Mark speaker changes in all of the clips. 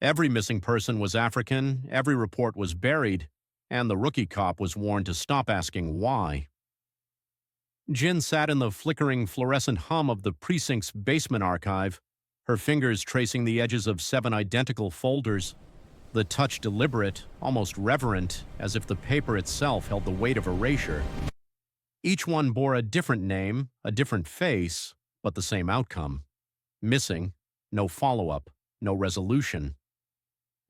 Speaker 1: Every missing person was African, every report was buried, and the rookie cop was warned to stop asking why. Jin sat in the flickering fluorescent hum of the precinct's basement archive, her fingers tracing the edges of 7 identical folders, the touch deliberate, almost reverent, as if the paper itself held the weight of erasure. Each one bore a different name, a different face, but the same outcome. Missing, no follow-up, no resolution.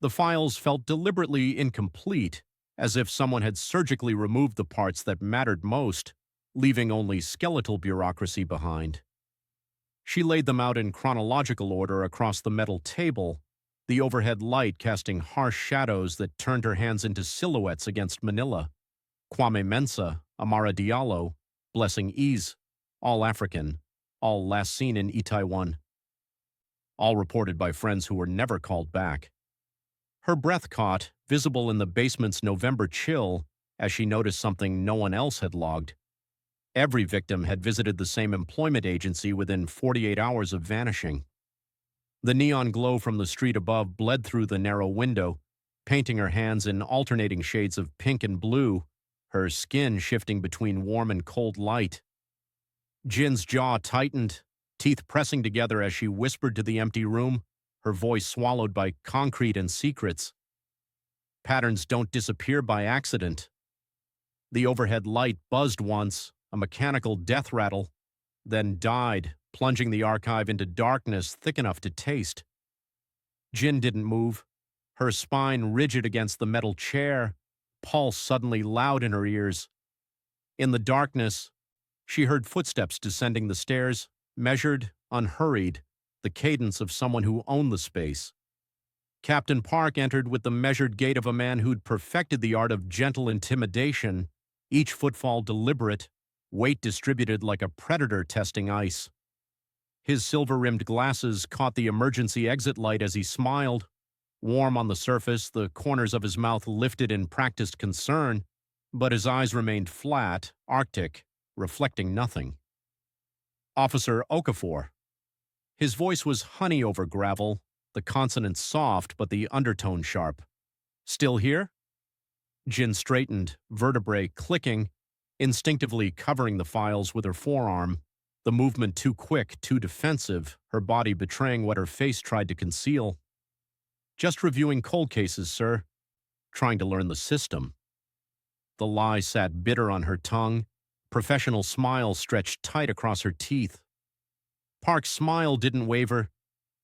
Speaker 1: The files felt deliberately incomplete, as if someone had surgically removed the parts that mattered most, leaving only skeletal bureaucracy behind. She laid them out in chronological order across the metal table, the overhead light casting harsh shadows that turned her hands into silhouettes against Manila. Kwame Mensah, Amara Diallo, Blessing Ease, all African, all last seen in Itaewon. All reported by friends who were never called back. Her breath caught, visible in the basement's November chill, as she noticed something no one else had logged. Every victim had visited the same employment agency within 48 hours of vanishing. The neon glow from the street above bled through the narrow window, painting her hands in alternating shades of pink and blue, her skin shifting between warm and cold light. Jin's jaw tightened, teeth pressing together as she whispered to the empty room, her voice swallowed by concrete and secrets. Patterns don't disappear by accident. The overhead light buzzed once, a mechanical death rattle, then died, plunging the archive into darkness thick enough to taste. Jin didn't move, her spine rigid against the metal chair, pulse suddenly loud in her ears. In the darkness, she heard footsteps descending the stairs, measured, unhurried, the cadence of someone who owned the space. Captain Park entered with the measured gait of a man who'd perfected the art of gentle intimidation, each footfall deliberate, weight distributed like a predator testing ice. His silver-rimmed glasses caught the emergency exit light as he smiled. Warm on the surface, the corners of his mouth lifted in practiced concern, but his eyes remained flat, arctic, reflecting nothing. Officer Okafor. His voice was honey over gravel, the consonants soft but the undertone sharp. Still here? Jin straightened, vertebrae clicking, instinctively covering the files with her forearm, the movement too quick, too defensive, her body betraying what her face tried to conceal. Just reviewing cold cases, sir. Trying to learn the system. The lie sat bitter on her tongue, professional smile stretched tight across her teeth. Park's smile didn't waver.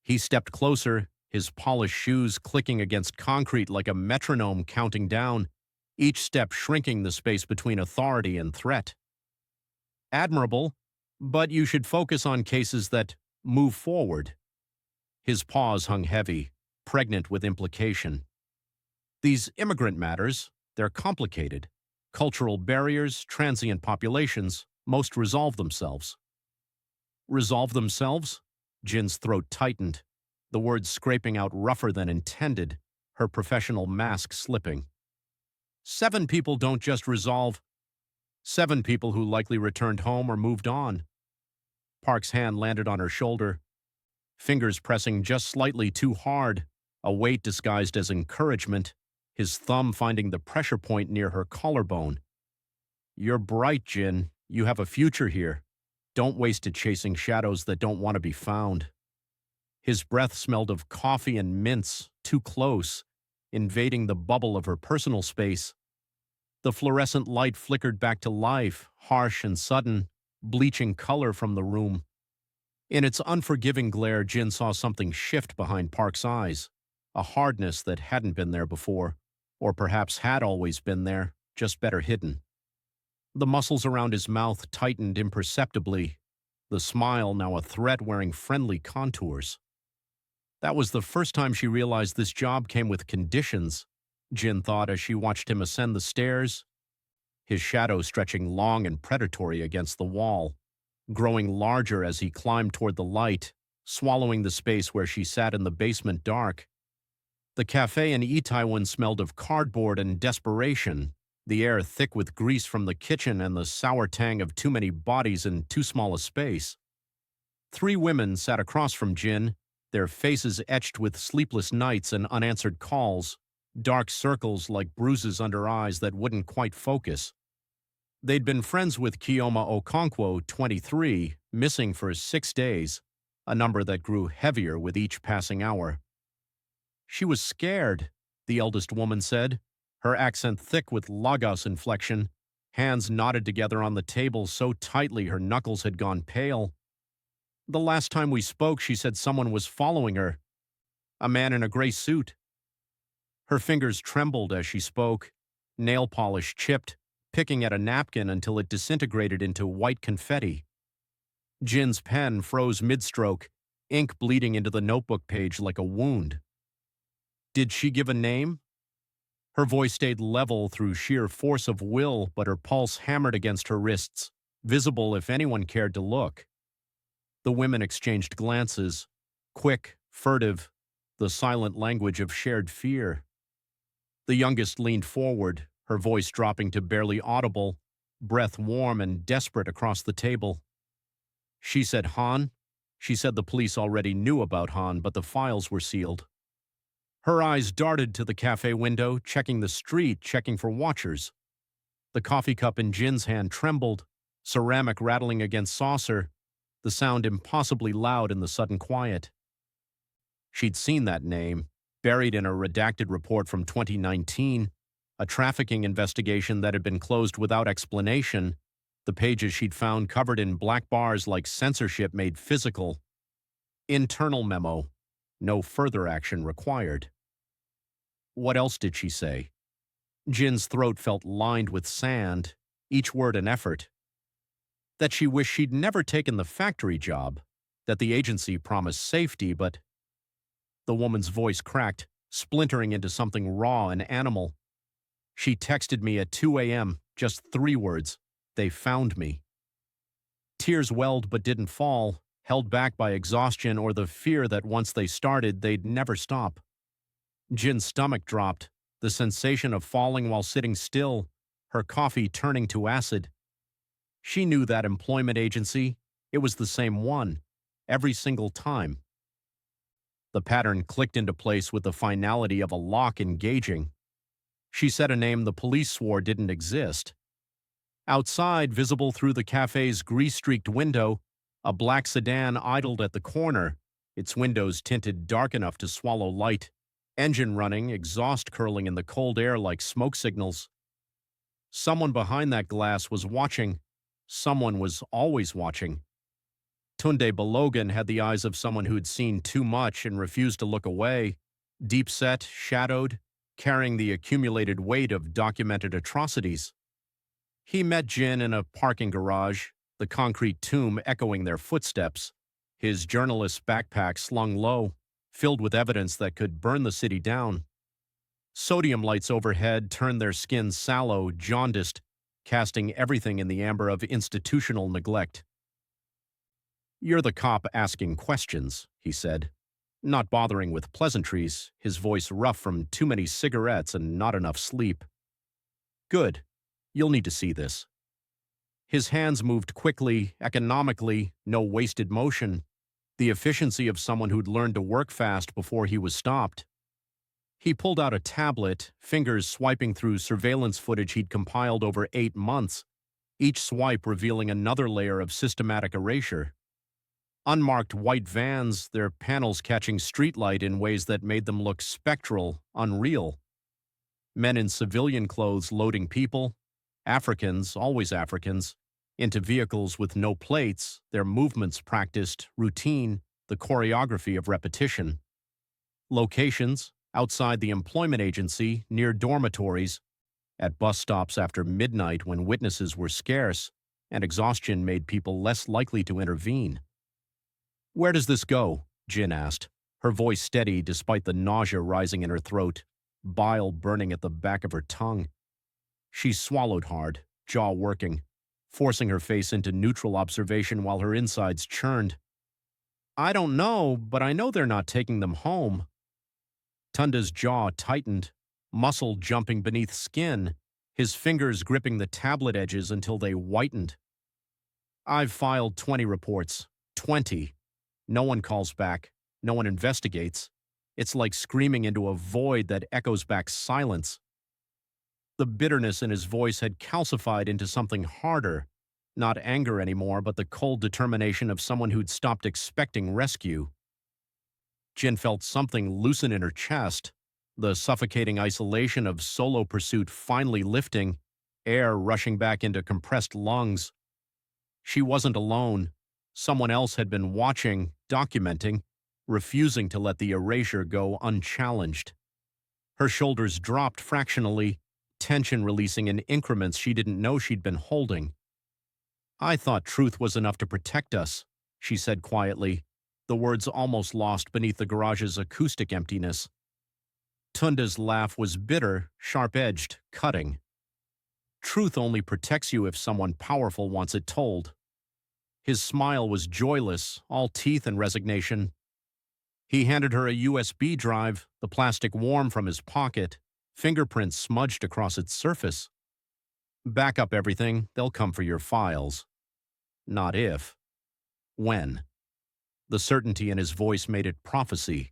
Speaker 1: He stepped closer, his polished shoes clicking against concrete like a metronome counting down, each step shrinking the space between authority and threat. Admirable, but you should focus on cases that move forward. His pause hung heavy, pregnant with implication. These immigrant matters, they're complicated. Cultural barriers, transient populations, most resolve themselves. Resolve themselves? Jin's throat tightened, the words scraping out rougher than intended, her professional mask slipping. 7 people don't just resolve. 7 people who likely returned home or moved on. Park's hand landed on her shoulder, fingers pressing just slightly too hard, a weight disguised as encouragement, his thumb finding the pressure point near her collarbone. You're bright, Jin. You have a future here. Don't waste it chasing shadows that don't want to be found. His breath smelled of coffee and mints, too close, invading the bubble of her personal space. The fluorescent light flickered back to life, harsh and sudden, bleaching color from the room. In its unforgiving glare, Jin saw something shift behind Park's eyes, a hardness that hadn't been there before, or perhaps had always been there, just better hidden. The muscles around his mouth tightened imperceptibly, the smile now a threat wearing friendly contours. That was the first time she realized this job came with conditions, Jin thought as she watched him ascend the stairs, his shadow stretching long and predatory against the wall, growing larger as he climbed toward the light, swallowing the space where she sat in the basement dark. The cafe in Itaewon smelled of cardboard and desperation, the air thick with grease from the kitchen and the sour tang of too many bodies in too small a space. 3 women sat across from Jin, their faces etched with sleepless nights and unanswered calls, dark circles like bruises under eyes that wouldn't quite focus. They'd been friends with Kioma Okonkwo, 23, missing for 6 days, a number that grew heavier with each passing hour. She was scared, the eldest woman said, her accent thick with Lagos inflection, hands knotted together on the table so tightly her knuckles had gone pale. The last time we spoke, she said someone was following her, a man in a gray suit. Her fingers trembled as she spoke, nail polish chipped, picking at a napkin until it disintegrated into white confetti. Jin's pen froze mid-stroke, ink bleeding into the notebook page like a wound. Did she give a name? Her voice stayed level through sheer force of will, but her pulse hammered against her wrists, visible if anyone cared to look. The women exchanged glances, quick, furtive, the silent language of shared fear. The youngest leaned forward, her voice dropping to barely audible, breath warm and desperate across the table. She said Han. She said the police already knew about Han, but the files were sealed. Her eyes darted to the cafe window, checking the street, checking for watchers. The coffee cup in Jin's hand trembled, ceramic rattling against saucer, the sound impossibly loud in the sudden quiet. She'd seen that name, buried in a redacted report from 2019, a trafficking investigation that had been closed without explanation, the pages she'd found covered in black bars like censorship made physical. Internal memo. No further action required. What else did she say? Jin's throat felt lined with sand, each word an effort. That she wished she'd never taken the factory job, that the agency promised safety, but... The woman's voice cracked, splintering into something raw and animal. She texted me at 2 a.m., just 3 words. They found me. Tears welled but didn't fall, held back by exhaustion or the fear that once they started, they'd never stop. Jin's stomach dropped, the sensation of falling while sitting still, her coffee turning to acid. She knew that employment agency. It was the same one, every single time. The pattern clicked into place with the finality of a lock engaging. She said a name the police swore didn't exist. Outside, visible through the cafe's grease-streaked window, a black sedan idled at the corner, its windows tinted dark enough to swallow light, engine running, exhaust curling in the cold air like smoke signals. Someone behind that glass was watching. Someone was always watching. Tunde Balogun had the eyes of someone who'd seen too much and refused to look away, deep-set, shadowed, carrying the accumulated weight of documented atrocities. He met Jin in a parking garage, the concrete tomb echoing their footsteps, his journalist's backpack slung low, filled with evidence that could burn the city down. Sodium lights overhead turned their skin sallow, jaundiced, casting everything in the amber of institutional neglect. "You're the cop asking questions," he said, not bothering with pleasantries, his voice rough from too many cigarettes and not enough sleep. "Good. You'll need to see this." His hands moved quickly, economically, no wasted motion, the efficiency of someone who'd learned to work fast before he was stopped. He pulled out a tablet, fingers swiping through surveillance footage he'd compiled over 8 months, each swipe revealing another layer of systematic erasure. Unmarked white vans, their panels catching streetlight in ways that made them look spectral, unreal. Men in civilian clothes loading people, Africans, always Africans, into vehicles with no plates, their movements practiced, routine, the choreography of repetition. Locations, outside the employment agency, near dormitories, at bus stops after midnight when witnesses were scarce and exhaustion made people less likely to intervene. "Where does this go?" Jin asked, her voice steady despite the nausea rising in her throat, bile burning at the back of her tongue. She swallowed hard, jaw working, forcing her face into neutral observation while her insides churned. "I don't know, but I know they're not taking them home." Tunda's jaw tightened, muscle jumping beneath skin, his fingers gripping the tablet edges until they whitened. "I've filed 20 reports. 20. No one calls back. No one investigates. It's like screaming into a void that echoes back silence. The bitterness in his voice had calcified into something harder, not anger anymore, but the cold determination of someone who'd stopped expecting rescue. Jin felt something loosen in her chest, the suffocating isolation of solo pursuit finally lifting, air rushing back into compressed lungs. She wasn't alone. Someone else had been watching, documenting, refusing to let the erasure go unchallenged. Her shoulders dropped fractionally, tension releasing in increments she didn't know she'd been holding. "I thought truth was enough to protect us," she said quietly, the words almost lost beneath the garage's acoustic emptiness. Tunda's laugh was bitter, sharp-edged, cutting. "Truth only protects you if someone powerful wants it told." His smile was joyless, all teeth and resignation. He handed her a USB drive, the plastic warm from his pocket, fingerprints smudged across its surface. "Back up everything, they'll come for your files." Not if. When. The certainty in his voice made it prophecy.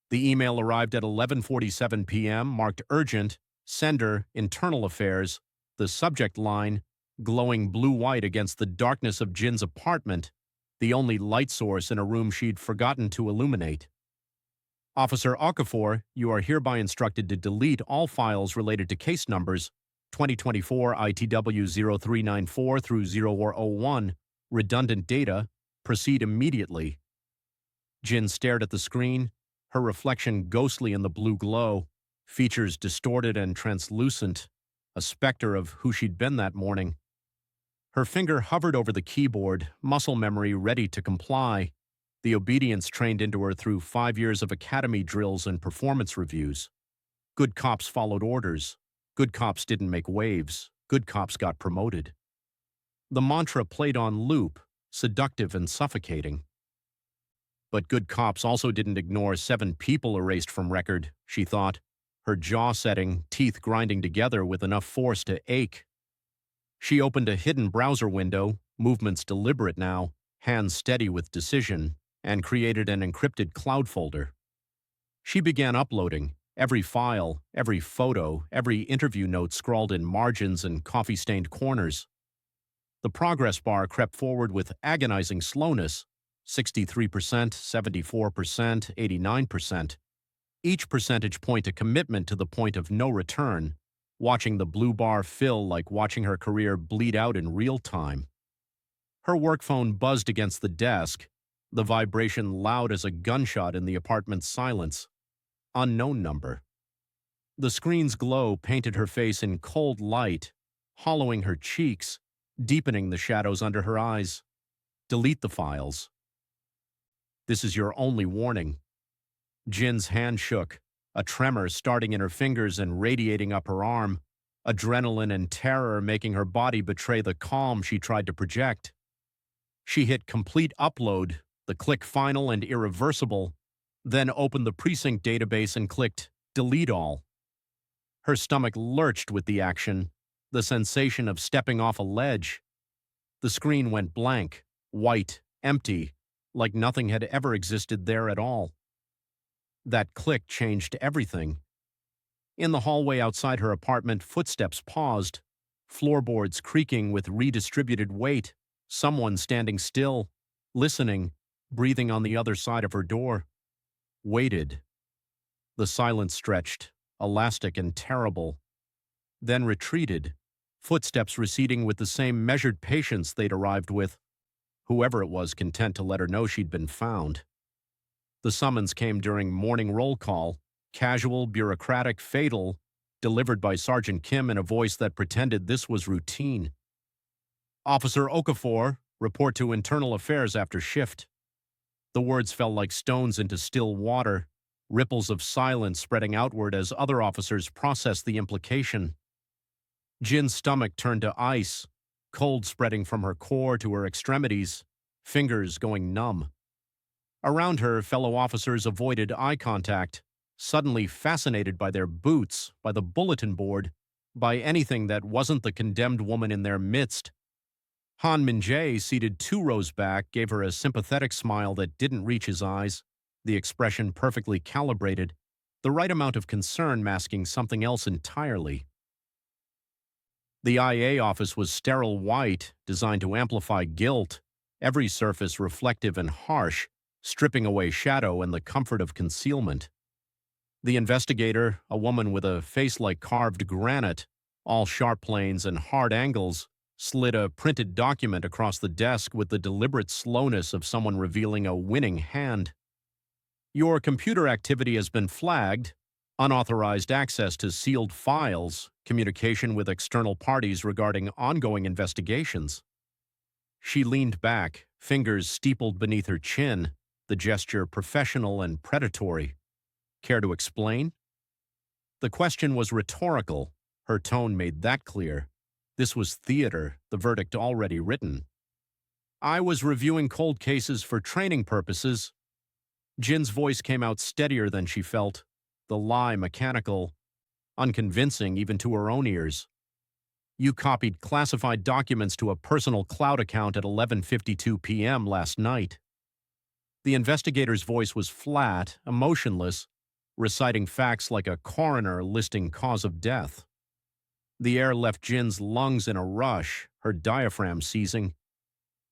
Speaker 1: The email arrived at 11:47 p.m., marked urgent, sender, internal affairs, the subject line, glowing blue-white against the darkness of Jin's apartment, the only light source in a room she'd forgotten to illuminate. "Officer Okafor, you are hereby instructed to delete all files related to case numbers 2024 ITW 0394 through 0401, redundant data, proceed immediately." Jin stared at the screen, her reflection ghostly in the blue glow, features distorted and translucent, a specter of who she'd been that morning. Her finger hovered over the keyboard, muscle memory ready to comply, the obedience trained into her through 5 years of academy drills and performance reviews. Good cops followed orders. Good cops didn't make waves. Good cops got promoted. The mantra played on loop, seductive and suffocating. But good cops also didn't ignore 7 people erased from record, she thought, her jaw setting, teeth grinding together with enough force to ache. She opened a hidden browser window, movements deliberate now, hands steady with decision, and created an encrypted cloud folder. She began uploading, every file, every photo, every interview note scrawled in margins and coffee-stained corners. The progress bar crept forward with agonizing slowness, 63%, 74%, 89%. Each percentage point a commitment to the point of no return, watching the blue bar fill like watching her career bleed out in real time. Her work phone buzzed against the desk, the vibration loud as a gunshot in the apartment's silence. Unknown number. The screen's glow painted her face in cold light, hollowing her cheeks, deepening the shadows under her eyes. Delete the files. This is your only warning. Jin's hand shook, a tremor starting in her fingers and radiating up her arm, adrenaline and terror making her body betray the calm she tried to project. She hit complete upload, the click final and irreversible, then opened the precinct database and clicked delete all. Her stomach lurched with the action, the sensation of stepping off a ledge. The screen went blank, white, empty, like nothing had ever existed there at all. That click changed everything. In the hallway outside her apartment, footsteps paused, floorboards creaking with redistributed weight, someone standing still, listening, breathing on the other side of her door. Waited. The silence stretched, elastic and terrible, then retreated, footsteps receding with the same measured patience they'd arrived with, whoever it was content to let her know she'd been found. The summons came during morning roll call, casual, bureaucratic, fatal, delivered by Sergeant Kim in a voice that pretended this was routine. "Officer Okafor, report to Internal Affairs after shift." The words fell like stones into still water, ripples of silence spreading outward as other officers processed the implication. Jin's stomach turned to ice, cold spreading from her core to her extremities, fingers going numb. Around her, fellow officers avoided eye contact, suddenly fascinated by their boots, by the bulletin board, by anything that wasn't the condemned woman in their midst. Han Min-jae, seated 2 rows back, gave her a sympathetic smile that didn't reach his eyes, the expression perfectly calibrated, the right amount of concern masking something else entirely. The IA office was sterile white, designed to amplify guilt, every surface reflective and harsh, stripping away shadow and the comfort of concealment. The investigator, a woman with a face like carved granite, all sharp planes and hard angles, slid a printed document across the desk with the deliberate slowness of someone revealing a winning hand. Your computer activity has been flagged. Unauthorized access to sealed files, communication with external parties regarding ongoing investigations. She leaned back, fingers steepled beneath her chin, the gesture professional and predatory. Care to explain? The question was rhetorical. Her tone made that clear. This was theater, the verdict already written. I was reviewing cold cases for training purposes. Jin's voice came out steadier than she felt, the lie mechanical, unconvincing even to her own ears. You copied classified documents to a personal cloud account at 11:52 p.m. last night. The investigator's voice was flat, emotionless, reciting facts like a coroner listing cause of death. The air left Jin's lungs in a rush, her diaphragm seizing.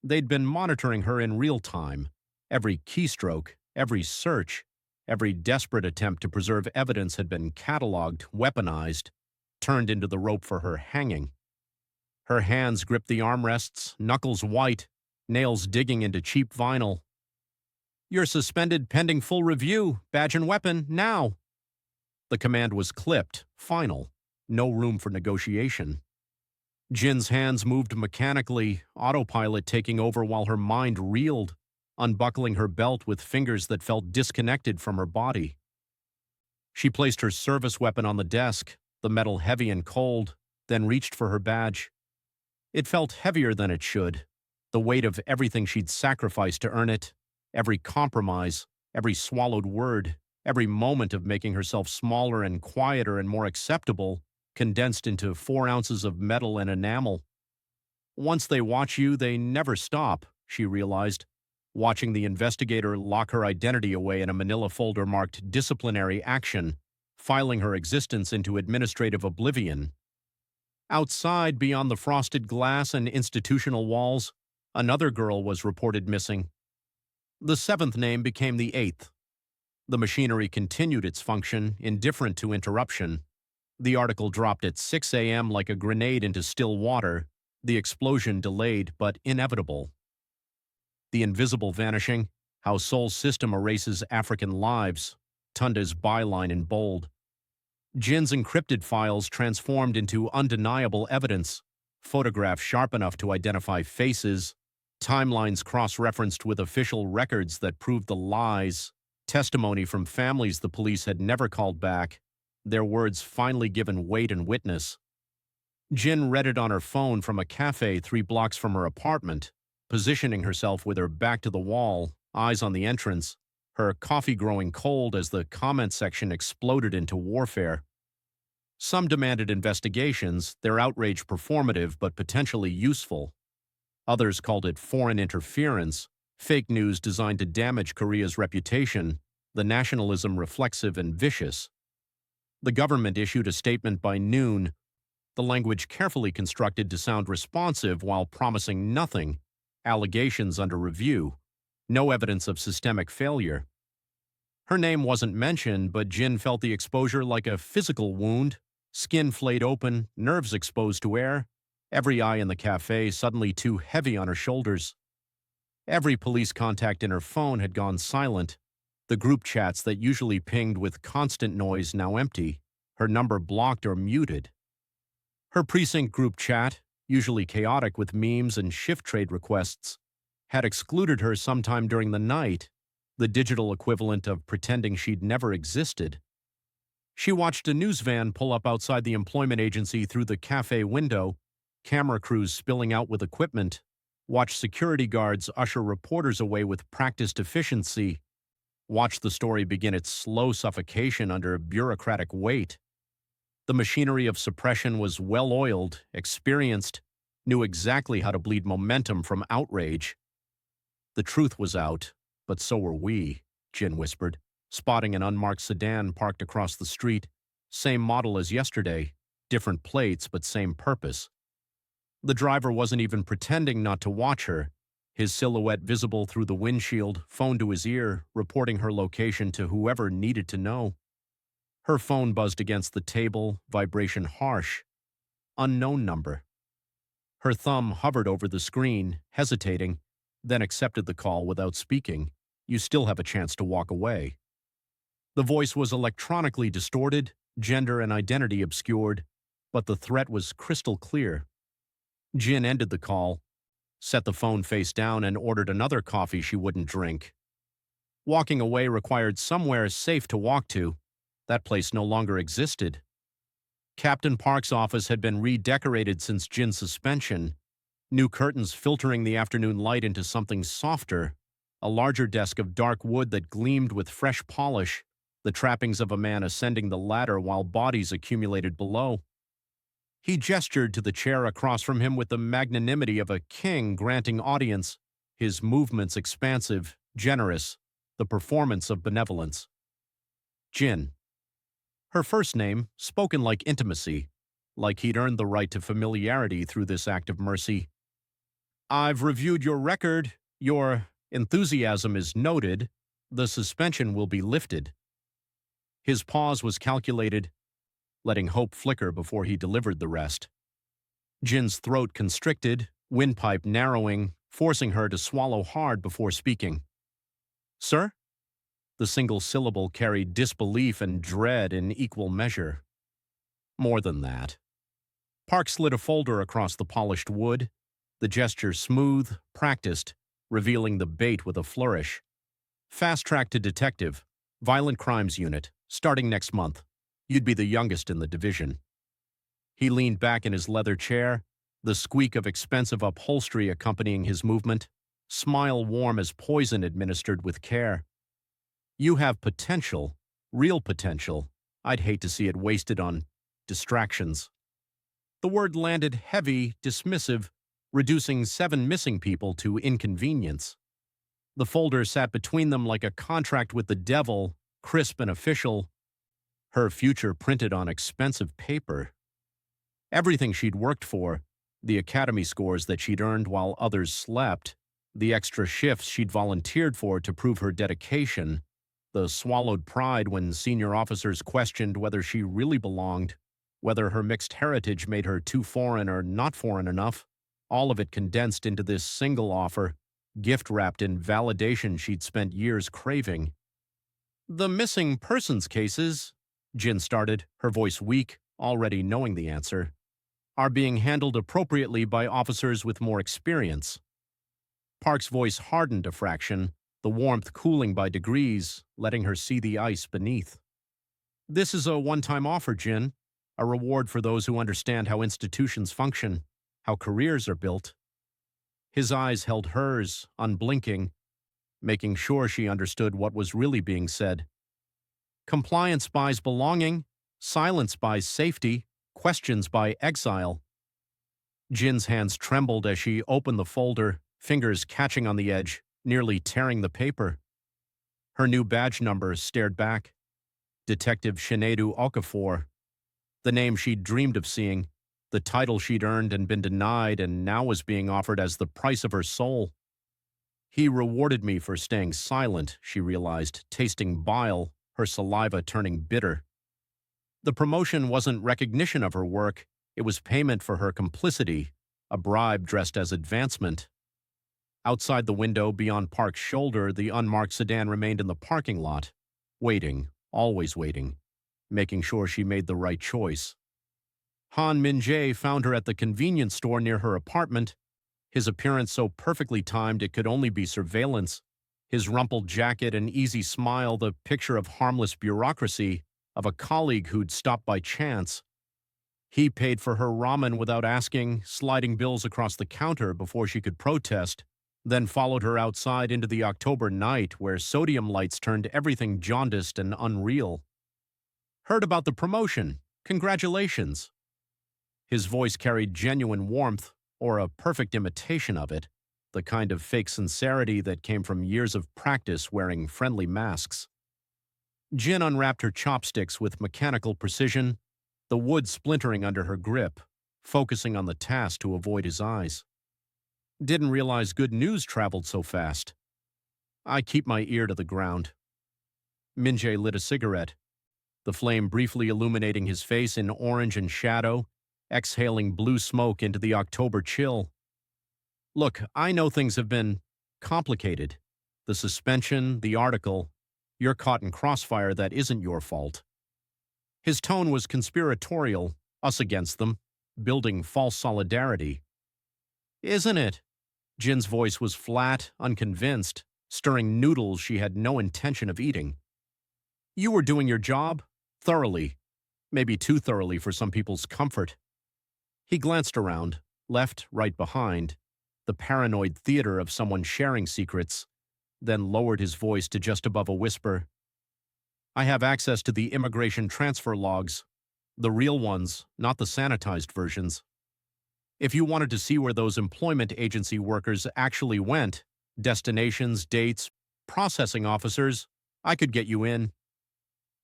Speaker 1: They'd been monitoring her in real time, every keystroke, every search, every desperate attempt to preserve evidence had been cataloged, weaponized, turned into the rope for her hanging. Her hands gripped the armrests, knuckles white, nails digging into cheap vinyl. You're suspended pending full review, badge and weapon, now. The command was clipped, final, no room for negotiation. Jin's hands moved mechanically, autopilot taking over while her mind reeled, unbuckling her belt with fingers that felt disconnected from her body. She placed her service weapon on the desk, the metal heavy and cold, then reached for her badge. It felt heavier than it should, the weight of everything she'd sacrificed to earn it, every compromise, every swallowed word, every moment of making herself smaller and quieter and more acceptable, condensed into 4 ounces of metal and enamel. Once they watch you, they never stop, she realized, watching the investigator lock her identity away in a manila folder marked disciplinary action, filing her existence into administrative oblivion. Outside, beyond the frosted glass and institutional walls, another girl was reported missing. The 7th name became the 8th. The machinery continued its function, indifferent to interruption. The article dropped at 6 a.m. like a grenade into still water, the explosion delayed but inevitable. The invisible vanishing, how Seoul's system erases African lives, Tunda's byline in bold. Jin's encrypted files transformed into undeniable evidence, photographs sharp enough to identify faces, timelines cross-referenced with official records that proved the lies, testimony from families the police had never called back, their words finally given weight and witness. Jin read it on her phone from a cafe 3 blocks from her apartment, positioning herself with her back to the wall, eyes on the entrance, her coffee growing cold as the comment section exploded into warfare. Some demanded investigations, their outrage performative but potentially useful. Others called it foreign interference, fake news designed to damage Korea's reputation, the nationalism reflexive and vicious. The government issued a statement by noon, the language carefully constructed to sound responsive while promising nothing, allegations under review, no evidence of systemic failure. Her name wasn't mentioned, but Jin felt the exposure like a physical wound, skin flayed open, nerves exposed to air, every eye in the cafe suddenly too heavy on her shoulders. Every police contact in her phone had gone silent, the group chats that usually pinged with constant noise now empty, her number blocked or muted. Her precinct group chat, usually chaotic with memes and shift trade requests, had excluded her sometime during the night, the digital equivalent of pretending she'd never existed. She watched a news van pull up outside the employment agency through the cafe window, camera crews spilling out with equipment, watched security guards usher reporters away with practiced efficiency, watched the story begin its slow suffocation under bureaucratic weight. The machinery of suppression was well-oiled, experienced, knew exactly how to bleed momentum from outrage. The truth was out, but so were we, Jin whispered, spotting an unmarked sedan parked across the street. Same model as yesterday, different plates, but same purpose. The driver wasn't even pretending not to watch her, his silhouette visible through the windshield, phone to his ear, reporting her location to whoever needed to know. Her phone buzzed against the table, vibration harsh. Unknown number. Her thumb hovered over the screen, hesitating, then accepted the call without speaking. You still have a chance to walk away. The voice was electronically distorted, gender and identity obscured, but the threat was crystal clear. Jin ended the call, set the phone face down, and ordered another coffee she wouldn't drink. Walking away required somewhere safe to walk to. That place no longer existed. Captain Park's office had been redecorated since Jin's suspension, new curtains filtering the afternoon light into something softer, a larger desk of dark wood that gleamed with fresh polish, the trappings of a man ascending the ladder while bodies accumulated below. He gestured to the chair across from him with the magnanimity of a king granting audience, his movements expansive, generous, the performance of benevolence. Jin. Her first name, spoken like intimacy, like he'd earned the right to familiarity through this act of mercy. I've reviewed your record. Your enthusiasm is noted. The suspension will be lifted. His pause was calculated, letting hope flicker before he delivered the rest. Jin's throat constricted, windpipe narrowing, forcing her to swallow hard before speaking. Sir? The single syllable carried disbelief and dread in equal measure. More than that. Park slid a folder across the polished wood, the gesture smooth, practiced, revealing the bait with a flourish. Fast track to detective, violent crimes unit, starting next month. You'd be the youngest in the division. He leaned back in his leather chair, the squeak of expensive upholstery accompanying his movement, smile warm as poison administered with care. You have potential, real potential. I'd hate to see it wasted on distractions. The word landed heavy, dismissive, reducing 7 missing people to inconvenience. The folder sat between them like a contract with the devil, crisp and official, her future printed on expensive paper. Everything she'd worked for, the academy scores that she'd earned while others slept, the extra shifts she'd volunteered for to prove her dedication, the swallowed pride when senior officers questioned whether she really belonged, whether her mixed heritage made her too foreign or not foreign enough, all of it condensed into this single offer, gift-wrapped in validation she'd spent years craving. The missing persons cases, Jin started, her voice weak, already knowing the answer, are being handled appropriately by officers with more experience. Park's voice hardened a fraction, the warmth cooling by degrees, letting her see the ice beneath. This is a one-time offer, Jin, a reward for those who understand how institutions function, how careers are built. His eyes held hers, unblinking, making sure she understood what was really being said. Compliance buys belonging, silence buys safety, questions buy exile. Jin's hands trembled as she opened the folder, fingers catching on the edge, nearly tearing the paper. Her new badge number stared back. Detective Jin Okafor. The name she'd dreamed of seeing, the title she'd earned and been denied and now was being offered as the price of her soul. He rewarded me for staying silent, she realized, tasting bile, her saliva turning bitter. The promotion wasn't recognition of her work, it was payment for her complicity, a bribe dressed as advancement. Outside the window, beyond Park's shoulder, the unmarked sedan remained in the parking lot, waiting, always waiting, making sure she made the right choice. Han Min-jae found her at the convenience store near her apartment, his appearance so perfectly timed it could only be surveillance, his rumpled jacket and easy smile the picture of harmless bureaucracy, of a colleague who'd stopped by chance. He paid for her ramen without asking, sliding bills across the counter before she could protest, then followed her outside into the October night where sodium lights turned everything jaundiced and unreal. Heard about the promotion. Congratulations. His voice carried genuine warmth, or a perfect imitation of it, the kind of fake sincerity that came from years of practice wearing friendly masks. Jin unwrapped her chopsticks with mechanical precision, the wood splintering under her grip, focusing on the task to avoid his eyes. Didn't realize good news traveled so fast. I keep my ear to the ground. Min-jae lit a cigarette, the flame briefly illuminating his face in orange and shadow, exhaling blue smoke into the October chill. Look, I know things have been complicated. The suspension, the article, you're caught in crossfire that isn't your fault. His tone was conspiratorial, us against them, building false solidarity. Isn't it? Jin's voice was flat, unconvinced, stirring noodles she had no intention of eating. You were doing your job, thoroughly, maybe too thoroughly for some people's comfort. He glanced around, left, right behind, the paranoid theater of someone sharing secrets, then lowered his voice to just above a whisper. I have access to the immigration transfer logs, the real ones, not the sanitized versions. If you wanted to see where those employment agency workers actually went, destinations, dates, processing officers, I could get you in.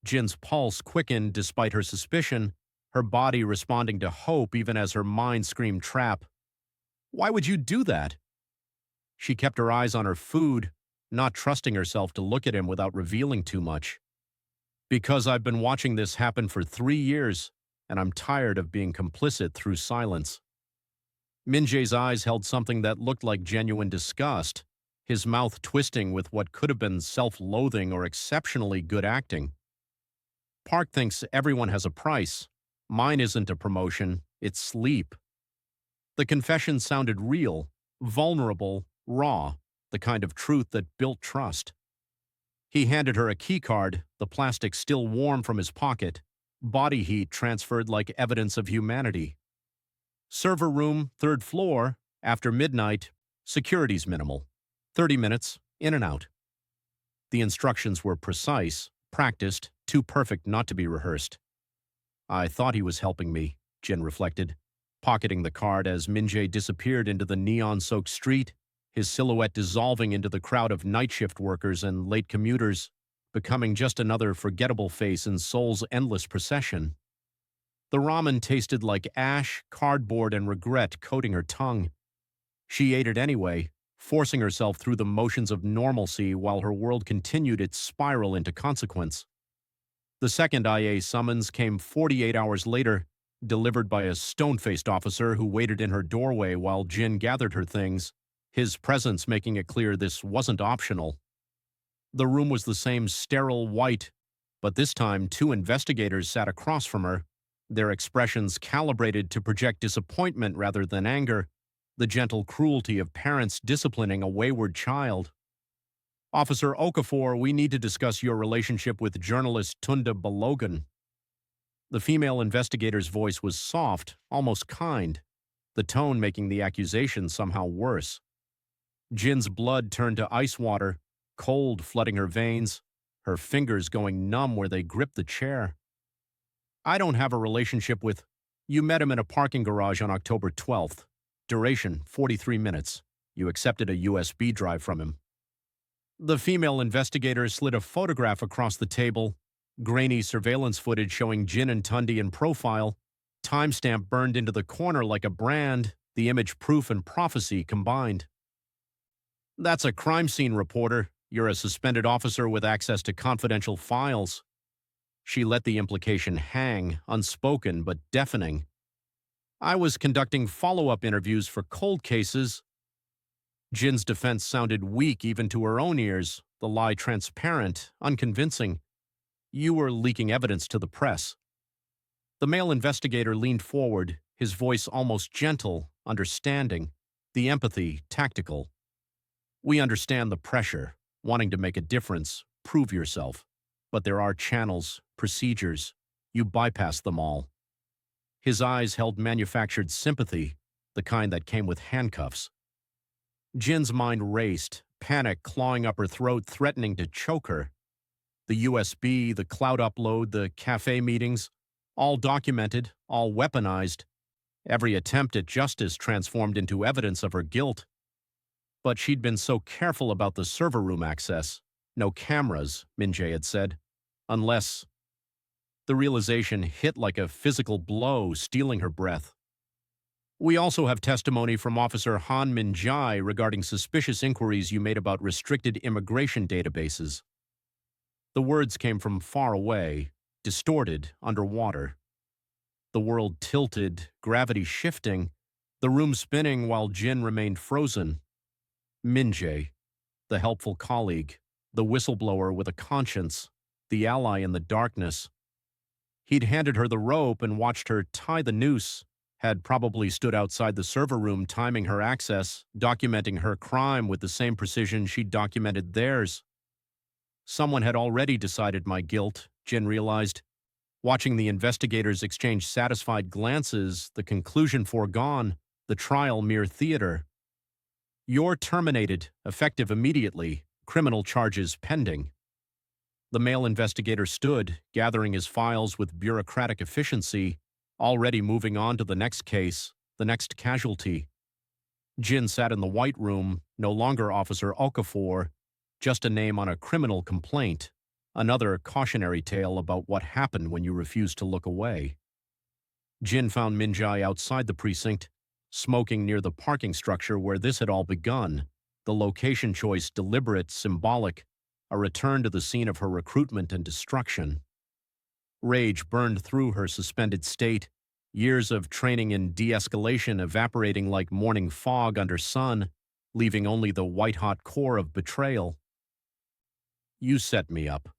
Speaker 1: Jin's pulse quickened despite her suspicion, her body responding to hope even as her mind screamed trap. Why would you do that? She kept her eyes on her food, not trusting herself to look at him without revealing too much. Because I've been watching this happen for 3 years, and I'm tired of being complicit through silence. Min-jae's eyes held something that looked like genuine disgust, his mouth twisting with what could have been self-loathing or exceptionally good acting. Park thinks everyone has a price. Mine isn't a promotion, it's sleep. The confession sounded real, vulnerable, raw, the kind of truth that built trust. He handed her a keycard, the plastic still warm from his pocket, body heat transferred like evidence of humanity. Server room, 3rd floor, after midnight, security's minimal. 30 minutes, in and out. The instructions were precise, practiced, too perfect not to be rehearsed. I thought he was helping me, Jin reflected, pocketing the card as Min-jae disappeared into the neon-soaked street, his silhouette dissolving into the crowd of night shift workers and late commuters, becoming just another forgettable face in Seoul's endless procession. The ramen tasted like ash, cardboard, and regret coating her tongue. She ate it anyway, forcing herself through the motions of normalcy while her world continued its spiral into consequence. The second IA summons came 48 hours later, delivered by a stone-faced officer who waited in her doorway while Jin gathered her things, his presence making it clear this wasn't optional. The room was the same sterile white, but this time 2 investigators sat across from her, their expressions calibrated to project disappointment rather than anger, the gentle cruelty of parents disciplining a wayward child. Officer Okafor, we need to discuss your relationship with journalist Tunda Balogun. The female investigator's voice was soft, almost kind, the tone making the accusation somehow worse. Jin's blood turned to ice water, cold flooding her veins, her fingers going numb where they gripped the chair. I don't have a relationship with... You met him in a parking garage on October 12th. Duration, 43 minutes. You accepted a USB drive from him. The female investigator slid a photograph across the table, grainy surveillance footage showing Jin and Tundi in profile, timestamp burned into the corner like a brand, the image proof and prophecy combined. That's a crime scene reporter. You're a suspended officer with access to confidential files. She let the implication hang, unspoken but deafening. I was conducting follow-up interviews for cold cases. Jin's defense sounded weak even to her own ears, the lie transparent, unconvincing. You were leaking evidence to the press. The male investigator leaned forward, his voice almost gentle, understanding, the empathy tactical. We understand the pressure, wanting to make a difference, prove yourself. But there are channels, procedures. You bypass them all. His eyes held manufactured sympathy, the kind that came with handcuffs. Jin's mind raced, panic clawing up her throat, threatening to choke her. The USB, the cloud upload, the cafe meetings, all documented, all weaponized. Every attempt at justice transformed into evidence of her guilt. But she'd been so careful about the server room access. No cameras, Min-jae had said. Unless... The realization hit like a physical blow, stealing her breath. We also have testimony from Officer Han Min-jae regarding suspicious inquiries you made about restricted immigration databases. The words came from far away, distorted, underwater. The world tilted, gravity shifting, the room spinning while Jin remained frozen. Min-jae, the helpful colleague, the whistleblower with a conscience, the ally in the darkness. He'd handed her the rope and watched her tie the noose, had probably stood outside the server room timing her access, documenting her crime with the same precision she'd documented theirs. Someone had already decided my guilt, Jin realized. Watching the investigators exchange satisfied glances, the conclusion foregone, the trial mere theater. You're terminated, effective immediately, criminal charges pending. The male investigator stood, gathering his files with bureaucratic efficiency, already moving on to the next case, the next casualty. Jin sat in the white room, no longer Officer Okafor, just a name on a criminal complaint, another cautionary tale about what happened when you refused to look away. Jin found Min-jae outside the precinct, smoking near the parking structure where this had all begun, the location choice deliberate, symbolic, a return to the scene of her recruitment and destruction. Rage burned through her suspended state, years of training in de-escalation evaporating like morning fog under sun, leaving only the white-hot core of betrayal. You set me up.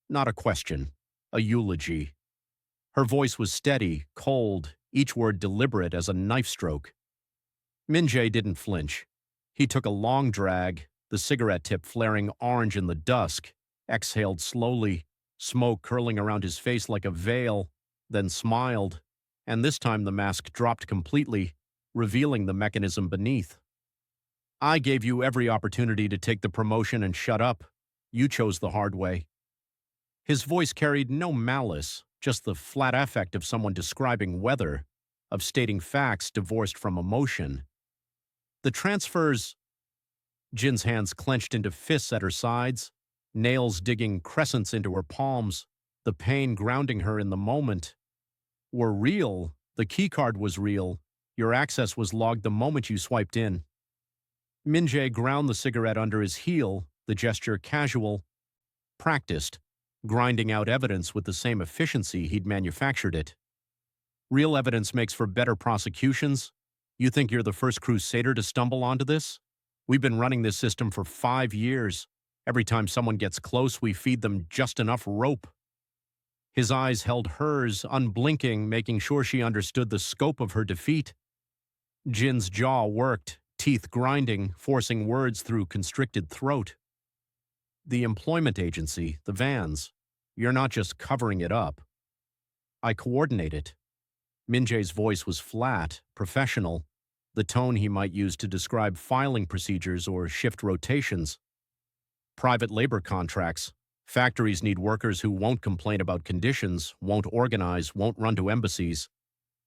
Speaker 1: Not a question, a eulogy. Her voice was steady, cold, each word deliberate as a knife stroke. Min-jae didn't flinch. He took a long drag, the cigarette tip flaring orange in the dusk, exhaled slowly, smoke curling around his face like a veil, then smiled, and this time the mask dropped completely, revealing the mechanism beneath. I gave you every opportunity to take the promotion and shut up. You chose the hard way. His voice carried no malice, just the flat affect of someone describing weather, of stating facts divorced from emotion. The transfers... Jin's hands clenched into fists at her sides, nails digging crescents into her palms, the pain grounding her in the moment. Were real. The keycard was real. Your access was logged the moment you swiped in. Min-jae ground the cigarette under his heel, the gesture casual, practiced, grinding out evidence with the same efficiency he'd manufactured it. Real evidence makes for better prosecutions. You think you're the first crusader to stumble onto this? We've been running this system for 5 years. Every time someone gets close, we feed them just enough rope. His eyes held hers, unblinking, making sure she understood the scope of her defeat. Jin's jaw worked, teeth grinding, forcing words through constricted throat. The employment agency, the vans, you're not just covering it up. I coordinate it. Min-jae's voice was flat, professional, the tone he might use to describe filing procedures or shift rotations. Private labor contracts. Factories need workers who won't complain about conditions, won't organize, won't run to embassies.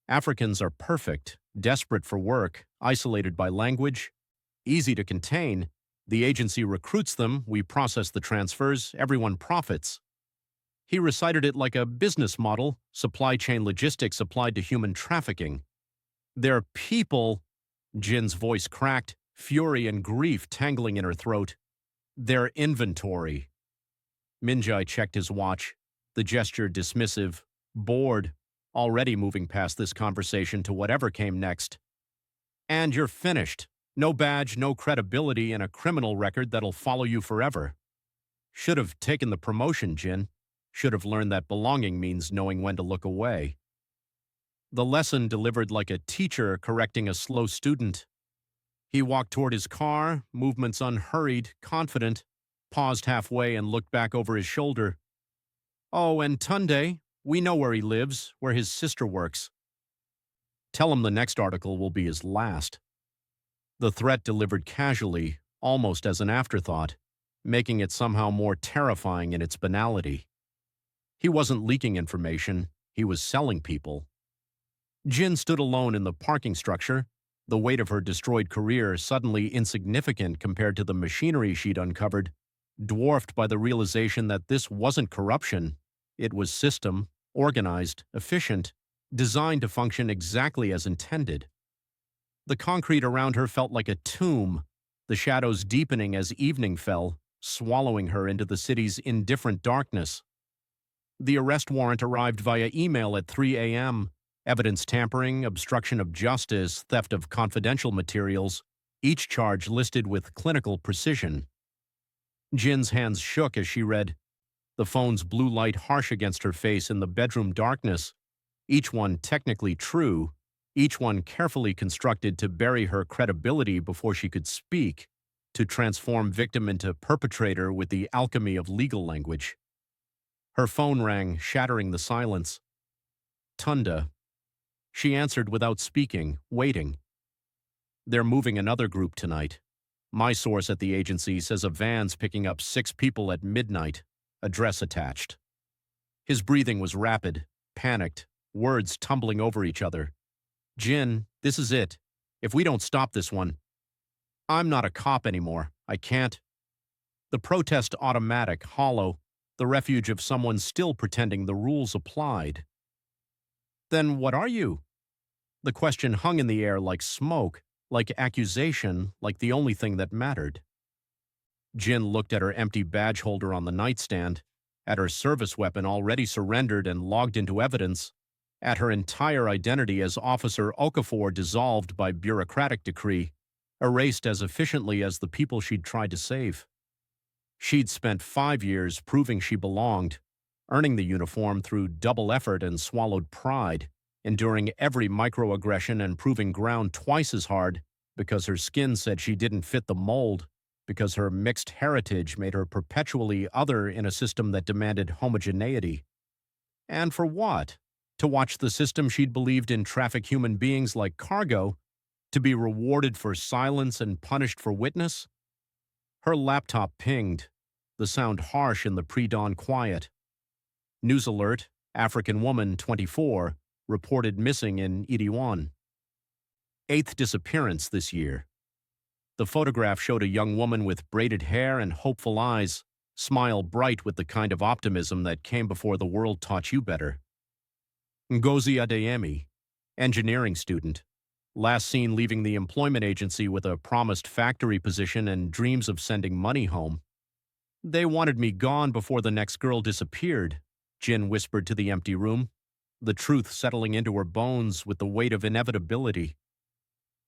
Speaker 1: Africans are perfect, desperate for work, isolated by language, easy to contain. The agency recruits them, we process the transfers, everyone profits. He recited it like a business model, supply chain logistics applied to human trafficking. They're people... Jin's voice cracked, fury and grief tangling in her throat. Their inventory. Min-jae checked his watch, the gesture dismissive, bored, already moving past this conversation to whatever came next. And you're finished. No badge, no credibility, and a criminal record that'll follow you forever. Should have taken the promotion, Jin. Should have learned that belonging means knowing when to look away. The lesson delivered like a teacher correcting a slow student. He walked toward his car, movements unhurried, confident, paused halfway and looked back over his shoulder. Oh, and Tunde, we know where he lives, where his sister works. Tell him the next article will be his last. The threat delivered casually, almost as an afterthought, making it somehow more terrifying in its banality. He wasn't leaking information, he was selling people. Jin stood alone in the parking structure, the weight of her destroyed career suddenly insignificant compared to the machinery she'd uncovered, dwarfed by the realization that this wasn't corruption. It was system, organized, efficient, designed to function exactly as intended. The concrete around her felt like a tomb, the shadows deepening as evening fell, swallowing her into the city's indifferent darkness. The arrest warrant arrived via email at 3 a.m. Evidence tampering, obstruction of justice, theft of confidential materials, each charge listed with clinical precision. Jin's hands shook as she read, the phone's blue light harsh against her face in the bedroom darkness, each one technically true, each one carefully constructed to bury her credibility before she could speak, to transform victim into perpetrator with the alchemy of legal language. Her phone rang, shattering the silence. Tunda. She answered without speaking, waiting. They're moving another group tonight. My source at the agency says a van's picking up 6 people at midnight, address attached. His breathing was rapid, panicked, words tumbling over each other. Jin, this is it. If we don't stop this one, I'm not a cop anymore. I can't. The protest automatic, hollow, the refuge of someone still pretending the rules applied. Then what are you? The question hung in the air like smoke, like accusation, like the only thing that mattered. Jin looked at her empty badge holder on the nightstand, at her service weapon already surrendered and logged into evidence, at her entire identity as Officer Okafor dissolved by bureaucratic decree, erased as efficiently as the people she'd tried to save. She'd spent 5 years proving she belonged, earning the uniform through double effort and swallowed pride, enduring every microaggression and proving ground twice as hard because her skin said she didn't fit the mold, because her mixed heritage made her perpetually other in a system that demanded homogeneity. And for what? To watch the system she'd believed in traffic human beings like cargo, to be rewarded for silence and punished for witness? Her laptop pinged, the sound harsh in the pre-dawn quiet. News alert, African woman, 24, reported missing in Itaewon. 8th disappearance this year. The photograph showed a young woman with braided hair and hopeful eyes, smile bright with the kind of optimism that came before the world taught you better. Ngozi Adeyemi, engineering student, last seen leaving the employment agency with a promised factory position and dreams of sending money home. They wanted me gone before the next girl disappeared, Jin whispered to the empty room, the truth settling into her bones with the weight of inevitability.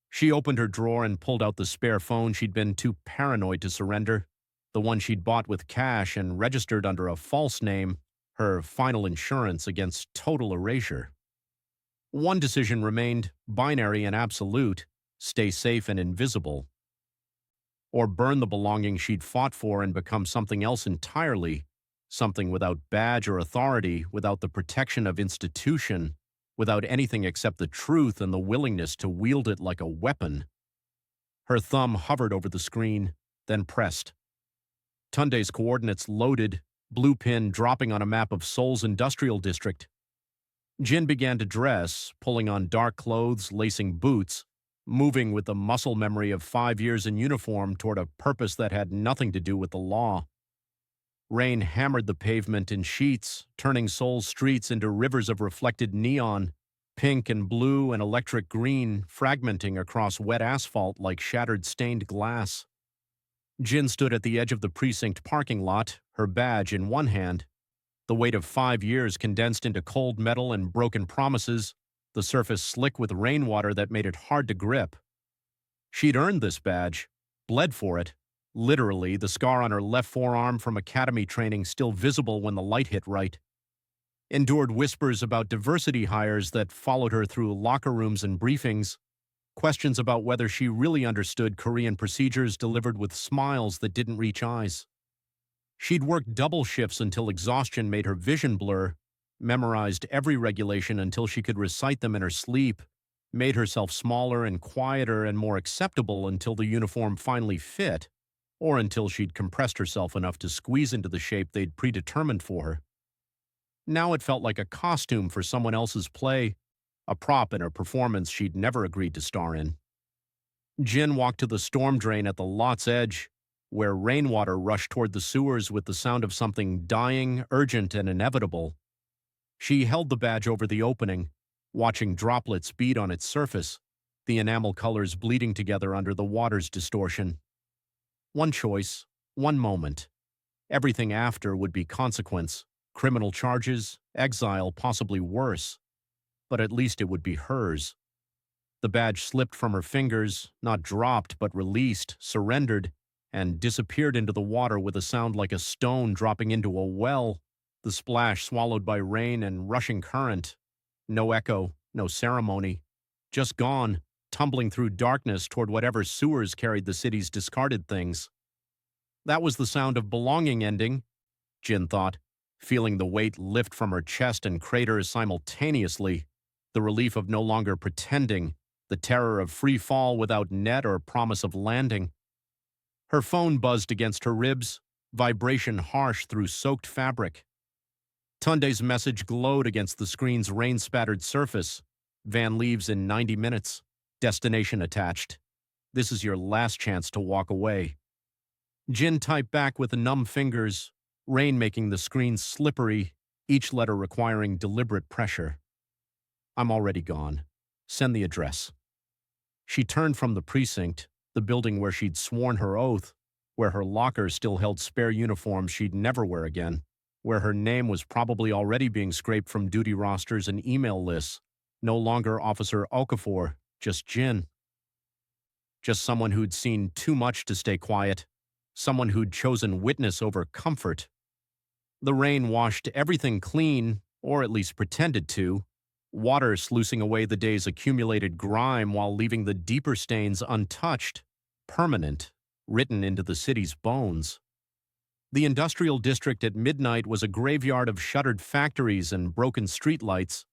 Speaker 1: She opened her drawer and pulled out the spare phone she'd been too paranoid to surrender, the one she'd bought with cash and registered under a false name, her final insurance against total erasure. One decision remained, binary and absolute, stay safe and invisible. Or burn the belongings she'd fought for and become something else entirely, something without badge or authority, without the protection of institution, without anything except the truth and the willingness to wield it like a weapon. Her thumb hovered over the screen, then pressed. Tunde's coordinates loaded, blue pin dropping on a map of Seoul's industrial district. Jin began to dress, pulling on dark clothes, lacing boots, moving with the muscle memory of 5 years in uniform toward a purpose that had nothing to do with the law. Rain hammered the pavement in sheets, turning Seoul's streets into rivers of reflected neon, pink and blue and electric green, fragmenting across wet asphalt like shattered stained glass. Jin stood at the edge of the precinct parking lot, her badge in one hand, the weight of 5 years condensed into cold metal and broken promises, the surface slick with rainwater that made it hard to grip. She'd earned this badge, bled for it, literally, the scar on her left forearm from academy training still visible when the light hit right. Endured whispers about diversity hires that followed her through locker rooms and briefings, questions about whether she really understood Korean procedures delivered with smiles that didn't reach eyes. She'd worked double shifts until exhaustion made her vision blur, memorized every regulation until she could recite them in her sleep, made herself smaller and quieter and more acceptable until the uniform finally fit, or until she'd compressed herself enough to squeeze into the shape they'd predetermined for her. Now it felt like a costume for someone else's play, a prop in a performance she'd never agreed to star in. Jin walked to the storm drain at the lot's edge, where rainwater rushed toward the sewers with the sound of something dying, urgent, and inevitable. She held the badge over the opening, watching droplets beat on its surface, the enamel colors bleeding together under the water's distortion. One choice, one moment. Everything after would be consequence, criminal charges, exile, possibly worse. But at least it would be hers. The badge slipped from her fingers, not dropped but released, surrendered, and disappeared into the water with a sound like a stone dropping into a well, the splash swallowed by rain and rushing current. No echo, no ceremony. Just gone, tumbling through darkness toward whatever sewers carried the city's discarded things. That was the sound of belonging ending, Jin thought, feeling the weight lift from her chest and crater simultaneously, the relief of no longer pretending, the terror of free fall without net or promise of landing. Her phone buzzed against her ribs, vibration harsh through soaked fabric. Tunde's message glowed against the screen's rain-spattered surface. Van leaves in 90 minutes. Destination attached. This is your last chance to walk away. Jin typed back with numb fingers, rain making the screen slippery, each letter requiring deliberate pressure. I'm already gone. Send the address. She turned from the precinct, the building where she'd sworn her oath, where her locker still held spare uniforms she'd never wear again, where her name was probably already being scraped from duty rosters and email lists. No longer Officer Okafor, just Jin. Just someone who'd seen too much to stay quiet. Someone who'd chosen witness over comfort. The rain washed everything clean, or at least pretended to, water sluicing away the day's accumulated grime while leaving the deeper stains untouched, permanent, written into the city's bones. The industrial district at midnight was a graveyard of shuttered factories and broken streetlights,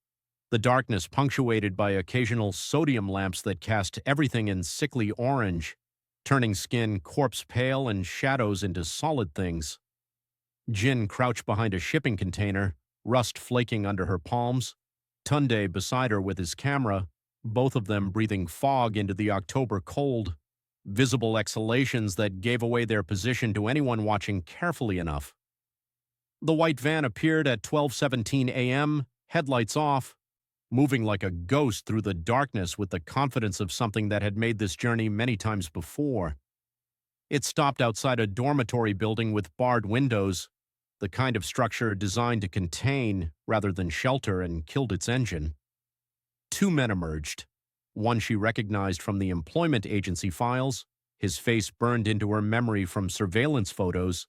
Speaker 1: the darkness punctuated by occasional sodium lamps that cast everything in sickly orange, turning skin corpse pale and shadows into solid things. Jin crouched behind a shipping container, rust flaking under her palms, Tunde beside her with his camera, both of them breathing fog into the October cold, visible exhalations that gave away their position to anyone watching carefully enough. The white van appeared at 12:17 a.m., headlights off, moving like a ghost through the darkness with the confidence of something that had made this journey many times before. It stopped outside a dormitory building with barred windows, the kind of structure designed to contain rather than shelter, and killed its engine. Two men emerged, one she recognized from the employment agency files, his face burned into her memory from surveillance photos,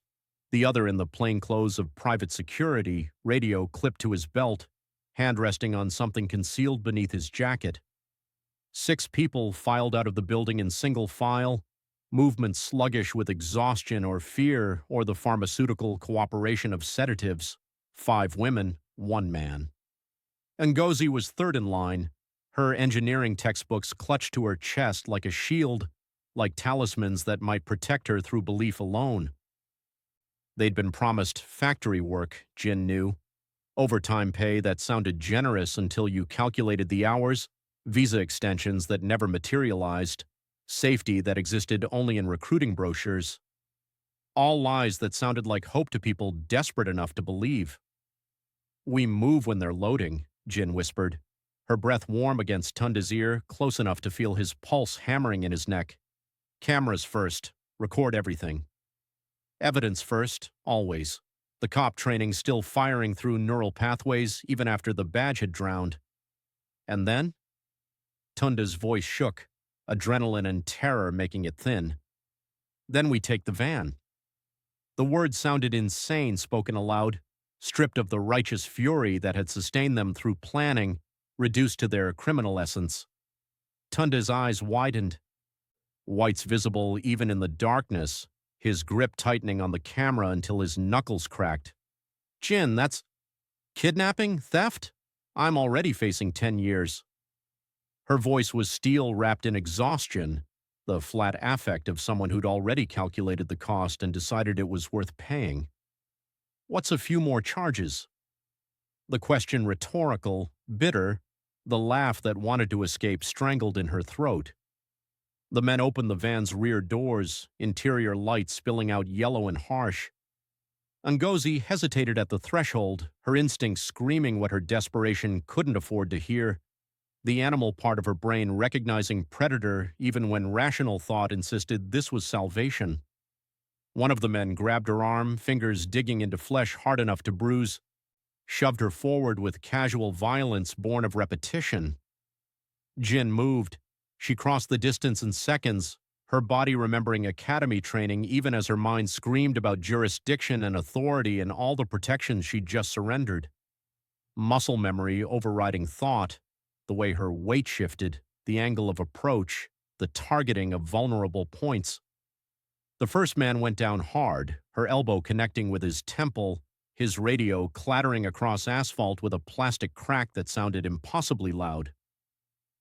Speaker 1: the other in the plain clothes of private security, radio clipped to his belt, hand resting on something concealed beneath his jacket. 6 people filed out of the building in single file, movement sluggish with exhaustion or fear or the pharmaceutical cooperation of sedatives. 5 women, 1 man. Ngozi was third in line, her engineering textbooks clutched to her chest like a shield, like talismans that might protect her through belief alone. They'd been promised factory work, Jin knew. Overtime pay that sounded generous until you calculated the hours, visa extensions that never materialized, safety that existed only in recruiting brochures. All lies that sounded like hope to people desperate enough to believe. We move when they're loading, Jin whispered, her breath warm against Tunde's ear, close enough to feel his pulse hammering in his neck. Cameras first, record everything. Evidence first, always. The cop training still firing through neural pathways even after the badge had drowned. And then? Tunde's voice shook, adrenaline and terror making it thin. Then we take the van. The words sounded insane spoken aloud, stripped of the righteous fury that had sustained them through planning, reduced to their criminal essence. Tunde's eyes widened. Whites visible even in the darkness, his grip tightening on the camera until his knuckles cracked. Jin, that's kidnapping? Theft? I'm already facing 10 years. Her voice was steel wrapped in exhaustion, the flat affect of someone who'd already calculated the cost and decided it was worth paying. What's a few more charges? The question rhetorical, bitter, the laugh that wanted to escape strangled in her throat. The men opened the van's rear doors, interior light spilling out yellow and harsh. Ngozi hesitated at the threshold, her instincts screaming what her desperation couldn't afford to hear, the animal part of her brain recognizing predator even when rational thought insisted this was salvation. One of the men grabbed her arm, fingers digging into flesh hard enough to bruise, shoved her forward with casual violence born of repetition. Jin moved. She crossed the distance in seconds, her body remembering academy training even as her mind screamed about jurisdiction and authority and all the protections she'd just surrendered. Muscle memory overriding thought, the way her weight shifted, the angle of approach, the targeting of vulnerable points. The first man went down hard, her elbow connecting with his temple, his radio clattering across asphalt with a plastic crack that sounded impossibly loud.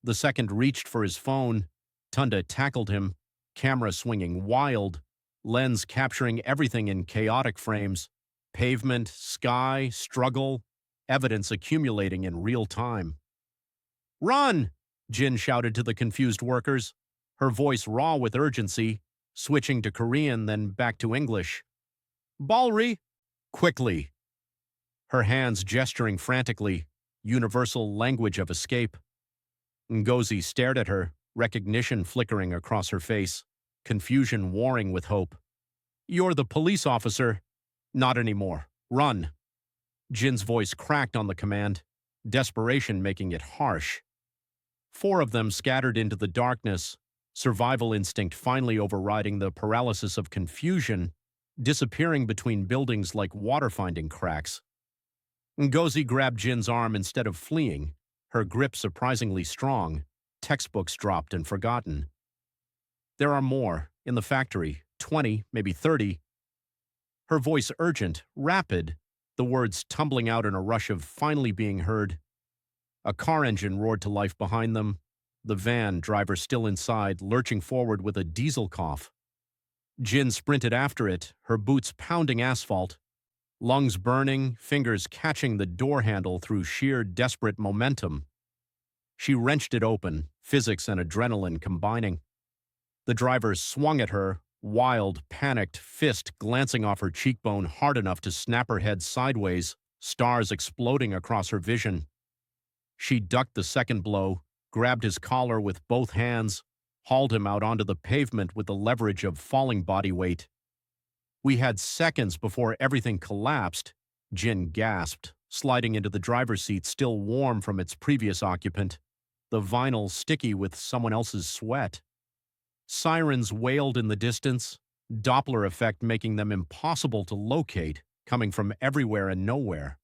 Speaker 1: The second reached for his phone. Tunda tackled him, camera swinging wild, lens capturing everything in chaotic frames, pavement, sky, struggle, evidence accumulating in real time. "Run!" Jin shouted to the confused workers, her voice raw with urgency, switching to Korean then back to English. "Balri!" Quickly. Her hands gesturing frantically, universal language of escape. Ngozi stared at her, recognition flickering across her face, confusion warring with hope. "You're the police officer." "Not anymore. Run." Jin's voice cracked on the command, desperation making it harsh. 4 of them scattered into the darkness, survival instinct finally overriding the paralysis of confusion, disappearing between buildings like water-finding cracks. Ngozi grabbed Jin's arm instead of fleeing, her grip surprisingly strong, textbooks dropped and forgotten. "There are more, in the factory, 20, maybe 30. Her voice urgent, rapid, the words tumbling out in a rush of finally being heard. A car engine roared to life behind them, the van, driver still inside, lurching forward with a diesel cough. Jin sprinted after it, her boots pounding asphalt, lungs burning, fingers catching the door handle through sheer desperate momentum. She wrenched it open, physics and adrenaline combining. The driver swung at her, wild, panicked fist glancing off her cheekbone hard enough to snap her head sideways, stars exploding across her vision. She ducked the second blow, grabbed his collar with both hands, hauled him out onto the pavement with the leverage of falling body weight. "We had seconds before everything collapsed," Jin gasped, sliding into the driver's seat still warm from its previous occupant, the vinyl sticky with someone else's sweat. Sirens wailed in the distance, Doppler effect making them impossible to locate, coming from everywhere and nowhere.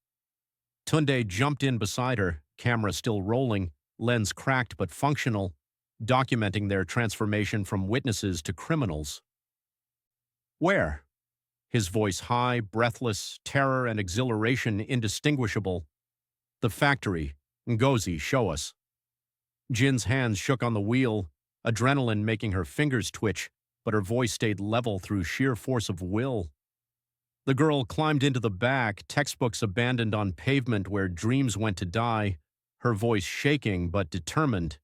Speaker 1: Tunde jumped in beside her, camera still rolling, lens cracked but functional, documenting their transformation from witnesses to criminals. "Where?" His voice high, breathless, terror and exhilaration indistinguishable. "The factory. Ngozi, show us." Jin's hands shook on the wheel, adrenaline making her fingers twitch, but her voice stayed level through sheer force of will. The girl climbed into the back, textbooks abandoned on pavement where dreams went to die, her voice shaking but determined.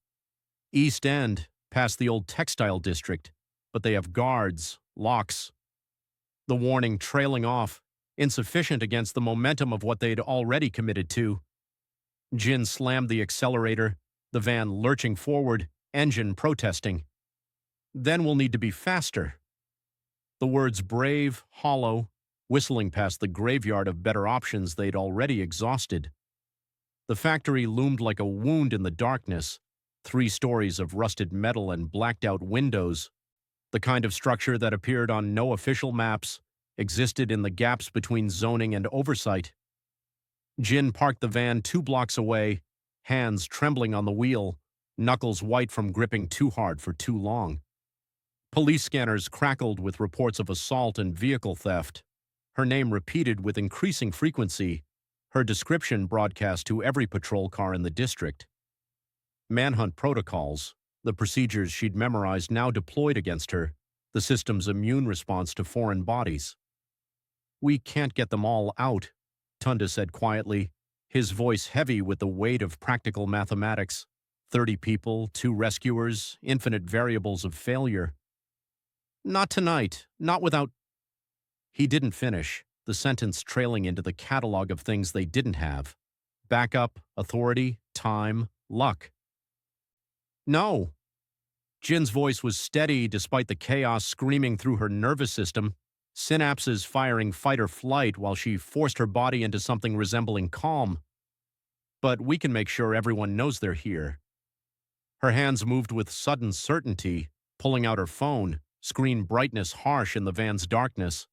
Speaker 1: "East End, past the old textile district, but they have guards, locks." The warning trailing off, insufficient against the momentum of what they'd already committed to. Jin slammed the accelerator, the van lurching forward, engine protesting. "Then we'll need to be faster." The words brave, hollow, whistling past the graveyard of better options they'd already exhausted. The factory loomed like a wound in the darkness, 3 stories of rusted metal and blacked-out windows, the kind of structure that appeared on no official maps, existed in the gaps between zoning and oversight. Jin parked the van 2 blocks away, hands trembling on the wheel, knuckles white from gripping too hard for too long. Police scanners crackled with reports of assault and vehicle theft, her name repeated with increasing frequency, her description broadcast to every patrol car in the district. Manhunt protocols, the procedures she'd memorized now deployed against her, the system's immune response to foreign bodies. "We can't get them all out," Tunda said quietly, his voice heavy with the weight of practical mathematics. 30 people, 2 rescuers, infinite variables of failure. Not tonight, not without... He didn't finish, the sentence trailing into the catalog of things they didn't have. Backup, authority, time, luck. No. Jin's voice was steady despite the chaos screaming through her nervous system, synapses firing fight or flight while she forced her body into something resembling calm. But we can make sure everyone knows they're here. Her hands moved with sudden certainty, pulling out her phone, screen brightness harsh in the van's darkness.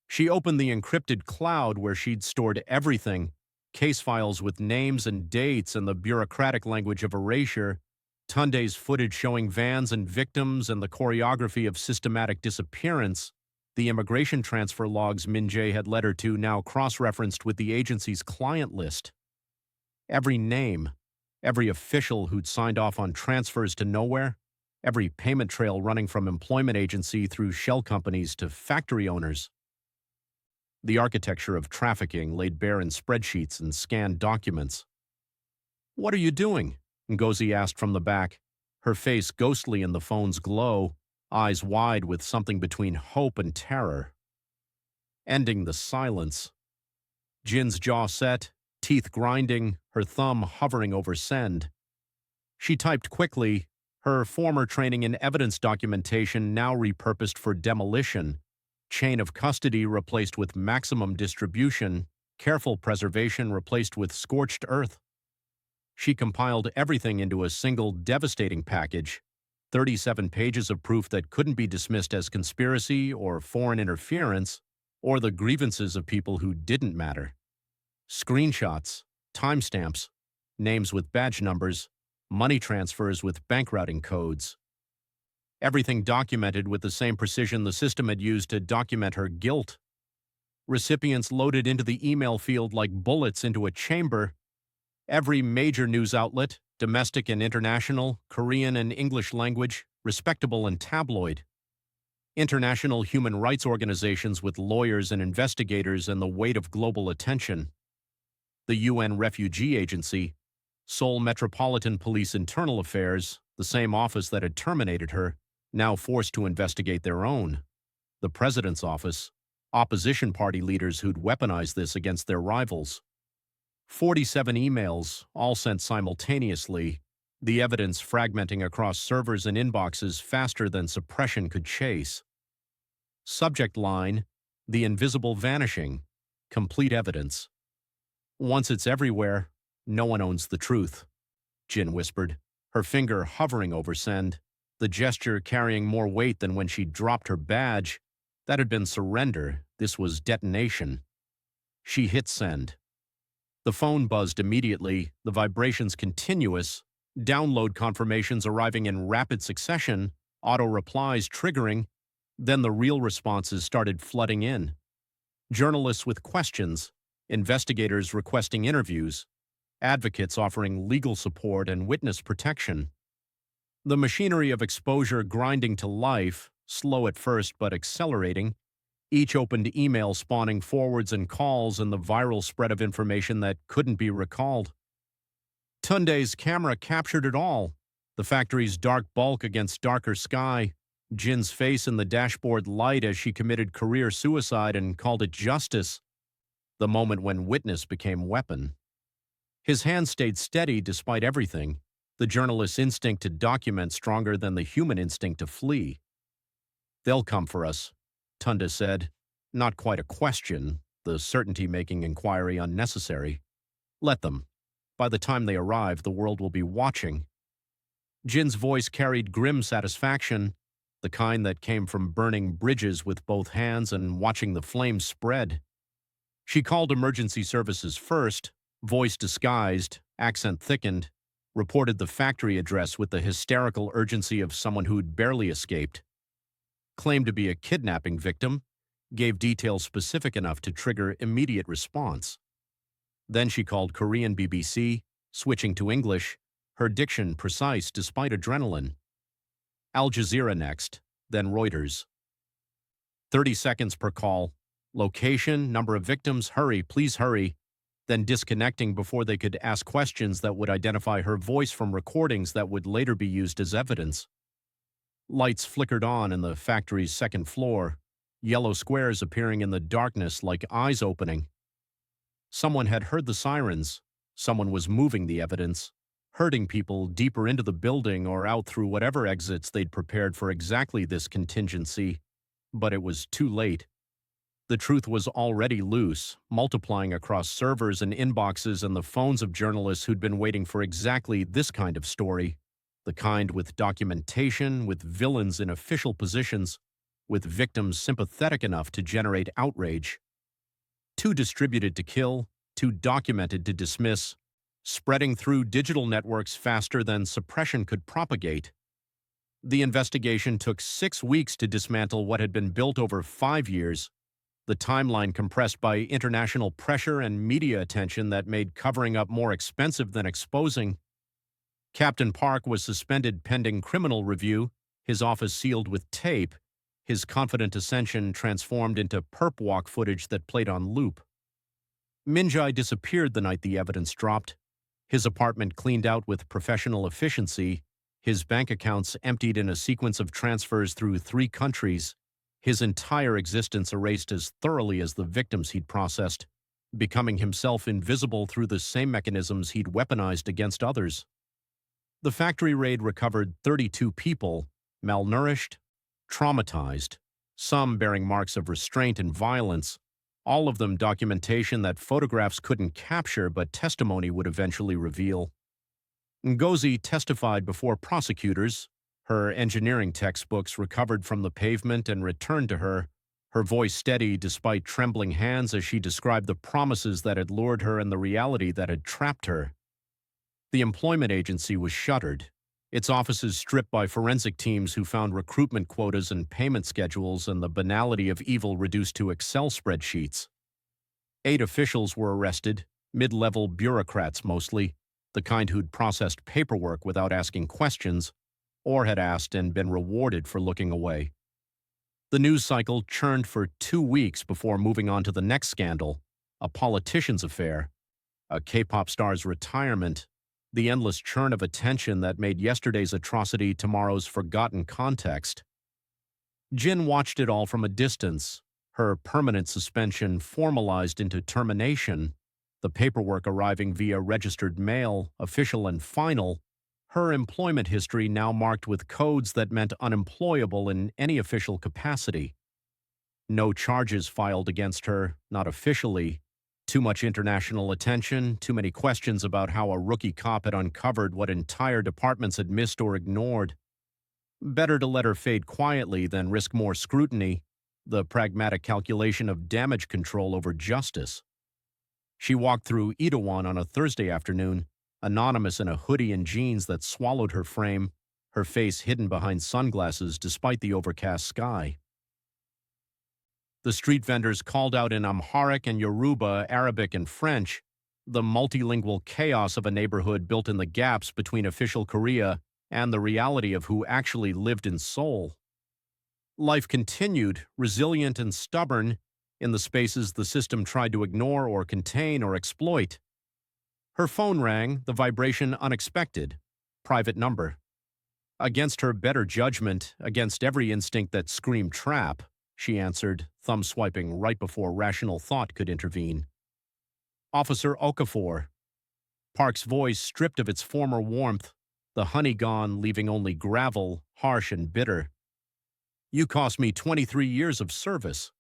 Speaker 1: She opened the encrypted cloud where she'd stored everything, case files with names and dates and the bureaucratic language of erasure, Tunde's footage showing vans and victims and the choreography of systematic disappearance, the immigration transfer logs Min-jae had led her to now cross-referenced with the agency's client list. Every name, every official who'd signed off on transfers to nowhere, every payment trail running from employment agency through shell companies to factory owners. The architecture of trafficking laid bare in spreadsheets and scanned documents. "What are you doing?" Ngozi asked from the back, her face ghostly in the phone's glow, eyes wide with something between hope and terror. Ending the silence. Jin's jaw set, teeth grinding, her thumb hovering over send. She typed quickly, her former training in evidence documentation now repurposed for demolition, chain of custody replaced with maximum distribution, careful preservation replaced with scorched earth. She compiled everything into a single devastating package, 37 pages of proof that couldn't be dismissed as conspiracy or foreign interference, or the grievances of people who didn't matter. Screenshots, timestamps, names with badge numbers, money transfers with bank routing codes. Everything documented with the same precision the system had used to document her guilt. Recipients loaded into the email field like bullets into a chamber. Every major news outlet, domestic and international, Korean and English language, respectable and tabloid. International human rights organizations with lawyers and investigators and the weight of global attention. The UN Refugee Agency, Seoul Metropolitan Police Internal Affairs, the same office that had terminated her, now forced to investigate their own. The president's office, opposition party leaders who'd weaponized this against their rivals. 47 emails, all sent simultaneously, the evidence fragmenting across servers and inboxes faster than suppression could chase. Subject line, "The invisible vanishing," complete evidence. Once it's everywhere, no one owns the truth, Jin whispered, her finger hovering over send, the gesture carrying more weight than when she dropped her badge. That had been surrender, this was detonation. She hit send. The phone buzzed immediately, the vibrations continuous, download confirmations arriving in rapid succession, auto replies triggering, then the real responses started flooding in. Journalists with questions, investigators requesting interviews, advocates offering legal support and witness protection. The machinery of exposure grinding to life, slow at first but accelerating, each opened email spawning forwards and calls and the viral spread of information that couldn't be recalled. Tunde's camera captured it all, the factory's dark bulk against darker sky, Jin's face in the dashboard light as she committed career suicide and called it justice, the moment when witness became weapon. His hand stayed steady despite everything, the journalist's instinct to document stronger than the human instinct to flee. "They'll come for us," Tunde said, not quite a question, the certainty making inquiry unnecessary. "Let them. By the time they arrive, the world will be watching." Jin's voice carried grim satisfaction, the kind that came from burning bridges with both hands and watching the flames spread. She called emergency services first, voice disguised, accent thickened, reported the factory address with the hysterical urgency of someone who'd barely escaped. Claimed to be a kidnapping victim, gave details specific enough to trigger immediate response. Then she called Korean BBC, switching to English, her diction precise despite adrenaline. Al Jazeera next, then Reuters. 30 seconds per call. Location, number of victims, hurry, please hurry. then disconnecting before they could ask questions that would identify her voice from recordings that would later be used as evidence. Lights flickered on in the factory's second floor, yellow squares appearing in the darkness like eyes opening. Someone had heard the sirens. Someone was moving the evidence, herding people deeper into the building or out through whatever exits they'd prepared for exactly this contingency. But it was too late. The truth was already loose, multiplying across servers and inboxes and the phones of journalists who'd been waiting for exactly this kind of story. The kind with documentation, with villains in official positions, with victims sympathetic enough to generate outrage. Too distributed to kill, too documented to dismiss, spreading through digital networks faster than suppression could propagate. The investigation took 6 weeks to dismantle what had been built over 5 years, the timeline compressed by international pressure and media attention that made covering up more expensive than exposing. Captain Park was suspended pending criminal review, his office sealed with tape, his confident ascension transformed into perp walk footage that played on loop. Minjai disappeared the night the evidence dropped, his apartment cleaned out with professional efficiency, his bank accounts emptied in a sequence of transfers through 3 countries, his entire existence erased as thoroughly as the victims he'd processed, becoming himself invisible through the same mechanisms he'd weaponized against others. The factory raid recovered 32 people, malnourished, traumatized, some bearing marks of restraint and violence, all of them documentation that photographs couldn't capture but testimony would eventually reveal. Ngozi testified before prosecutors, her engineering textbooks recovered from the pavement and returned to her, her voice steady despite trembling hands as she described the promises that had lured her and the reality that had trapped her. The employment agency was shuttered, its offices stripped by forensic teams who found recruitment quotas and payment schedules and the banality of evil reduced to Excel spreadsheets. 8 officials were arrested, mid-level bureaucrats mostly, the kind who'd processed paperwork without asking questions, or had asked and been rewarded for looking away. The news cycle churned for 2 weeks before moving on to the next scandal, a politician's affair, a K-pop star's retirement, the endless churn of attention that made yesterday's atrocity tomorrow's forgotten context. Jin watched it all from a distance, her permanent suspension formalized into termination, the paperwork arriving via registered mail, official and final, her employment history now marked with codes that meant unemployable in any official capacity. No charges filed against her, not officially. Too much international attention, too many questions about how a rookie cop had uncovered what entire departments had missed or ignored. Better to let her fade quietly than risk more scrutiny, the pragmatic calculation of damage control over justice. She walked through Itaewon on a Thursday afternoon, anonymous in a hoodie and jeans that swallowed her frame, her face hidden behind sunglasses despite the overcast sky. The street vendors called out in Amharic and Yoruba, Arabic and French, the multilingual chaos of a neighborhood built in the gaps between official Korea and the reality of who actually lived in Seoul. Life continued, resilient and stubborn, in the spaces the system tried to ignore or contain or exploit. Her phone rang, the vibration unexpected. Private number. Against her better judgment, against every instinct that screamed trap, she answered, thumb swiping right before rational thought could intervene. Officer Okafor. Park's voice stripped of its former warmth, the honey gone, leaving only gravel, harsh and bitter. You cost me 23 years of service.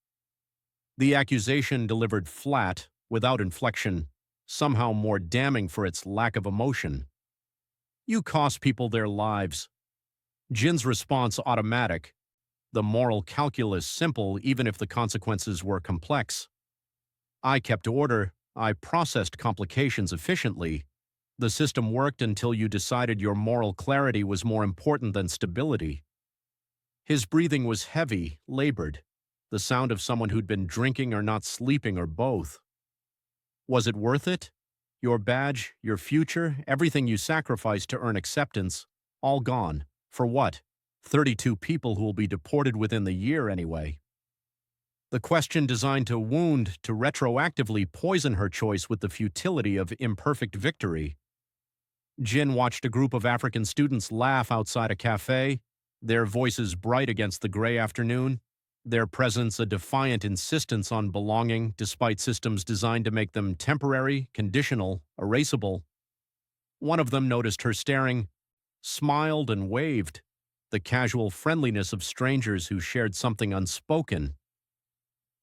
Speaker 1: The accusation delivered flat, without inflection, somehow more damning for its lack of emotion. You cost people their lives. Jin's response automatic, the moral calculus simple even if the consequences were complex. I kept order, I processed complications efficiently. The system worked until you decided your moral clarity was more important than stability. His breathing was heavy, labored, the sound of someone who'd been drinking or not sleeping or both. Was it worth it? Your badge, your future, everything you sacrificed to earn acceptance, all gone. For what? 32 people who will be deported within the year anyway. The question designed to wound, to retroactively poison her choice with the futility of imperfect victory. Jin watched a group of African students laugh outside a cafe, their voices bright against the gray afternoon, their presence a defiant insistence on belonging despite systems designed to make them temporary, conditional, erasable. One of them noticed her staring, smiled and waved, the casual friendliness of strangers who shared something unspoken.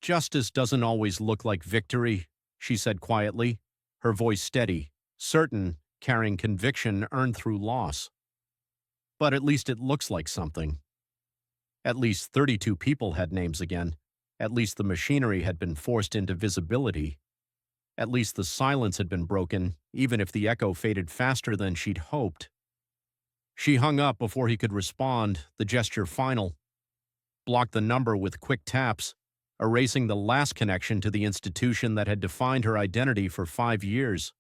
Speaker 1: "Justice doesn't always look like victory," she said quietly, her voice steady, certain, carrying conviction earned through loss. "But at least it looks like something." At least 32 people had names again. At least the machinery had been forced into visibility. At least the silence had been broken, even if the echo faded faster than she'd hoped. She hung up before he could respond, the gesture final. Blocked the number with quick taps, erasing the last connection to the institution that had defined her identity for 5 years.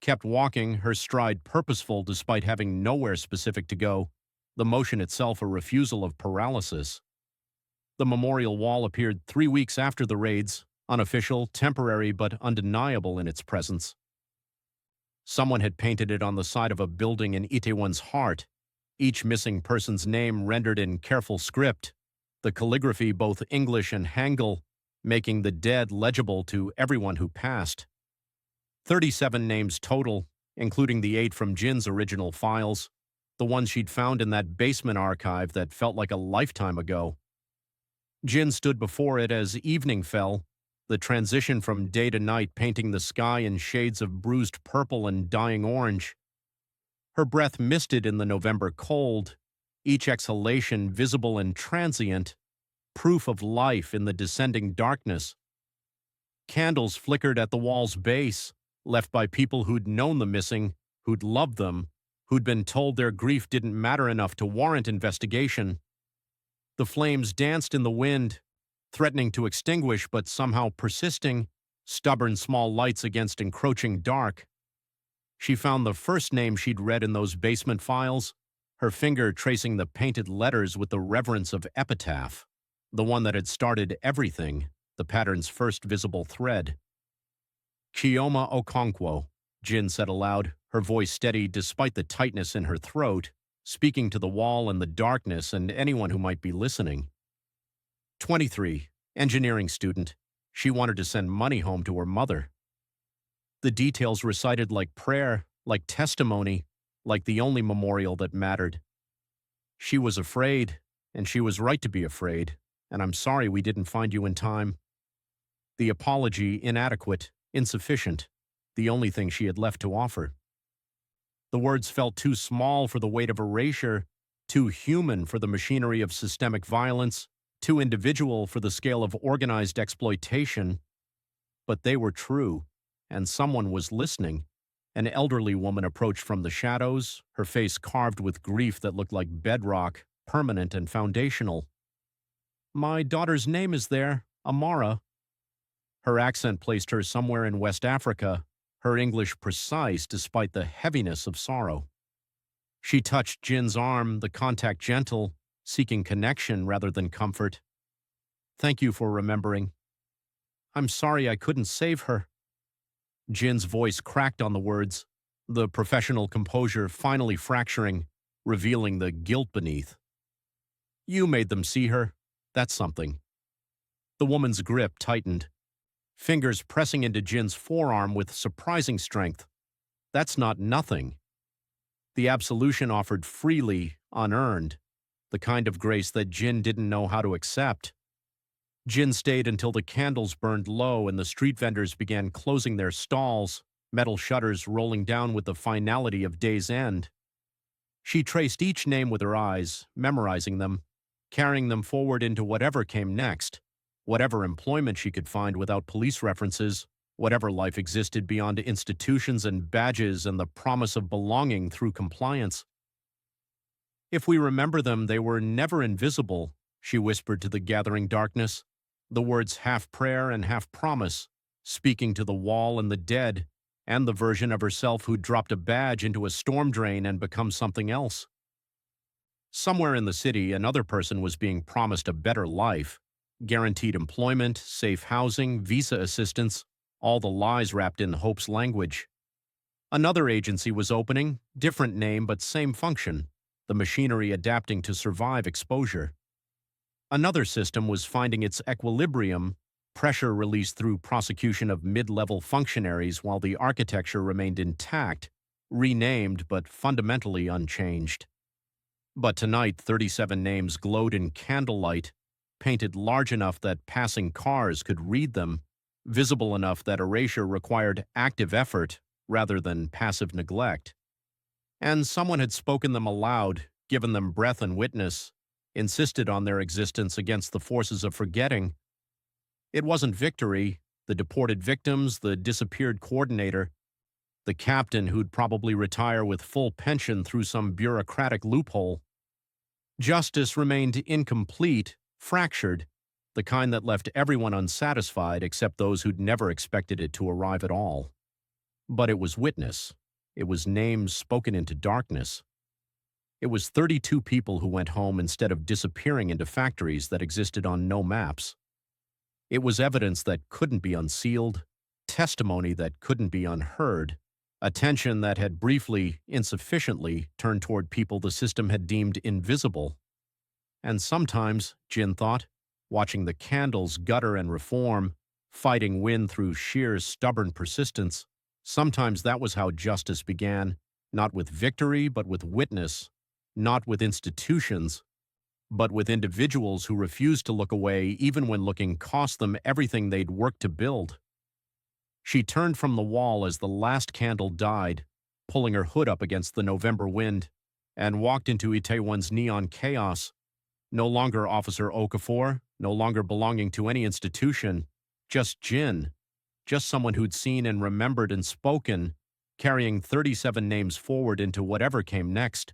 Speaker 1: Kept walking, her stride purposeful despite having nowhere specific to go, the motion itself a refusal of paralysis. The memorial wall appeared 3 weeks after the raids, unofficial, temporary, but undeniable in its presence. Someone had painted it on the side of a building in Itaewon's heart, each missing person's name rendered in careful script, the calligraphy both English and Hangul, making the dead legible to everyone who passed. 37 names total, including the 8 from Jin's original files, the ones she'd found in that basement archive that felt like a lifetime ago. Jin stood before it as evening fell, the transition from day to night painting the sky in shades of bruised purple and dying orange. Her breath misted in the November cold, each exhalation visible and transient, proof of life in the descending darkness. Candles flickered at the wall's base, left by people who'd known the missing, who'd loved them, who'd been told their grief didn't matter enough to warrant investigation. The flames danced in the wind, threatening to extinguish but somehow persisting, stubborn small lights against encroaching dark. She found the first name she'd read in those basement files, her finger tracing the painted letters with the reverence of epitaph, the one that had started everything, the pattern's first visible thread. "Chioma Okonkwo," Jin said aloud, her voice steady despite the tightness in her throat, speaking to the wall and the darkness and anyone who might be listening. 23, engineering student. She wanted to send money home to her mother. The details recited like prayer, like testimony, like the only memorial that mattered. She was afraid, and she was right to be afraid, and I'm sorry we didn't find you in time. The apology inadequate, insufficient, the only thing she had left to offer. The words felt too small for the weight of erasure, too human for the machinery of systemic violence, too individual for the scale of organized exploitation. But they were true, and someone was listening. An elderly woman approached from the shadows, her face carved with grief that looked like bedrock, permanent and foundational. "My daughter's name is there, Amara." Her accent placed her somewhere in West Africa, her English precise despite the heaviness of sorrow. She touched Jin's arm, the contact gentle, seeking connection rather than comfort. "Thank you for remembering. I'm sorry I couldn't save her." Jin's voice cracked on the words, the professional composure finally fracturing, revealing the guilt beneath. "You made them see her. That's something." The woman's grip tightened, fingers pressing into Jin's forearm with surprising strength. "That's not nothing." The absolution offered freely, unearned, the kind of grace that Jin didn't know how to accept. Jin stayed until the candles burned low and the street vendors began closing their stalls, metal shutters rolling down with the finality of day's end. She traced each name with her eyes, memorizing them, carrying them forward into whatever came next, whatever employment she could find without police references, whatever life existed beyond institutions and badges and the promise of belonging through compliance. "If we remember them, they were never invisible," she whispered to the gathering darkness, the words half prayer and half promise, speaking to the wall and the dead, and the version of herself who'd dropped a badge into a storm drain and become something else. Somewhere in the city, another person was being promised a better life, Guaranteed employment, safe housing, visa assistance, all the lies wrapped in hope's language. Another agency was opening, different name but same function, the machinery adapting to survive exposure. Another system was finding its equilibrium, pressure released through prosecution of mid-level functionaries while the architecture remained intact, renamed but fundamentally unchanged. But tonight, 37 names glowed in candlelight, painted large enough that passing cars could read them, visible enough that erasure required active effort rather than passive neglect. And someone had spoken them aloud, given them breath and witness, insisted on their existence against the forces of forgetting. It wasn't victory, the deported victims, the disappeared coordinator, the captain who'd probably retire with full pension through some bureaucratic loophole. Justice remained incomplete, fractured, the kind that left everyone unsatisfied except those who'd never expected it to arrive at all. But it was witness. It was names spoken into darkness. It was 32 people who went home instead of disappearing into factories that existed on no maps. It was evidence that couldn't be unsealed, testimony that couldn't be unheard, attention that had briefly, insufficiently, turned toward people the system had deemed invisible. And sometimes, Jin thought, watching the candles gutter and reform, fighting wind through sheer stubborn persistence, sometimes that was how justice began, not with victory but with witness, not with institutions, but with individuals who refused to look away even when looking cost them everything they'd worked to build. She turned from the wall as the last candle died, pulling her hood up against the November wind, and walked into Itaewon's neon chaos. No longer Officer Okafor, no longer belonging to any institution, just Jin, just someone who'd seen and remembered and spoken, carrying 37 names forward into whatever came next.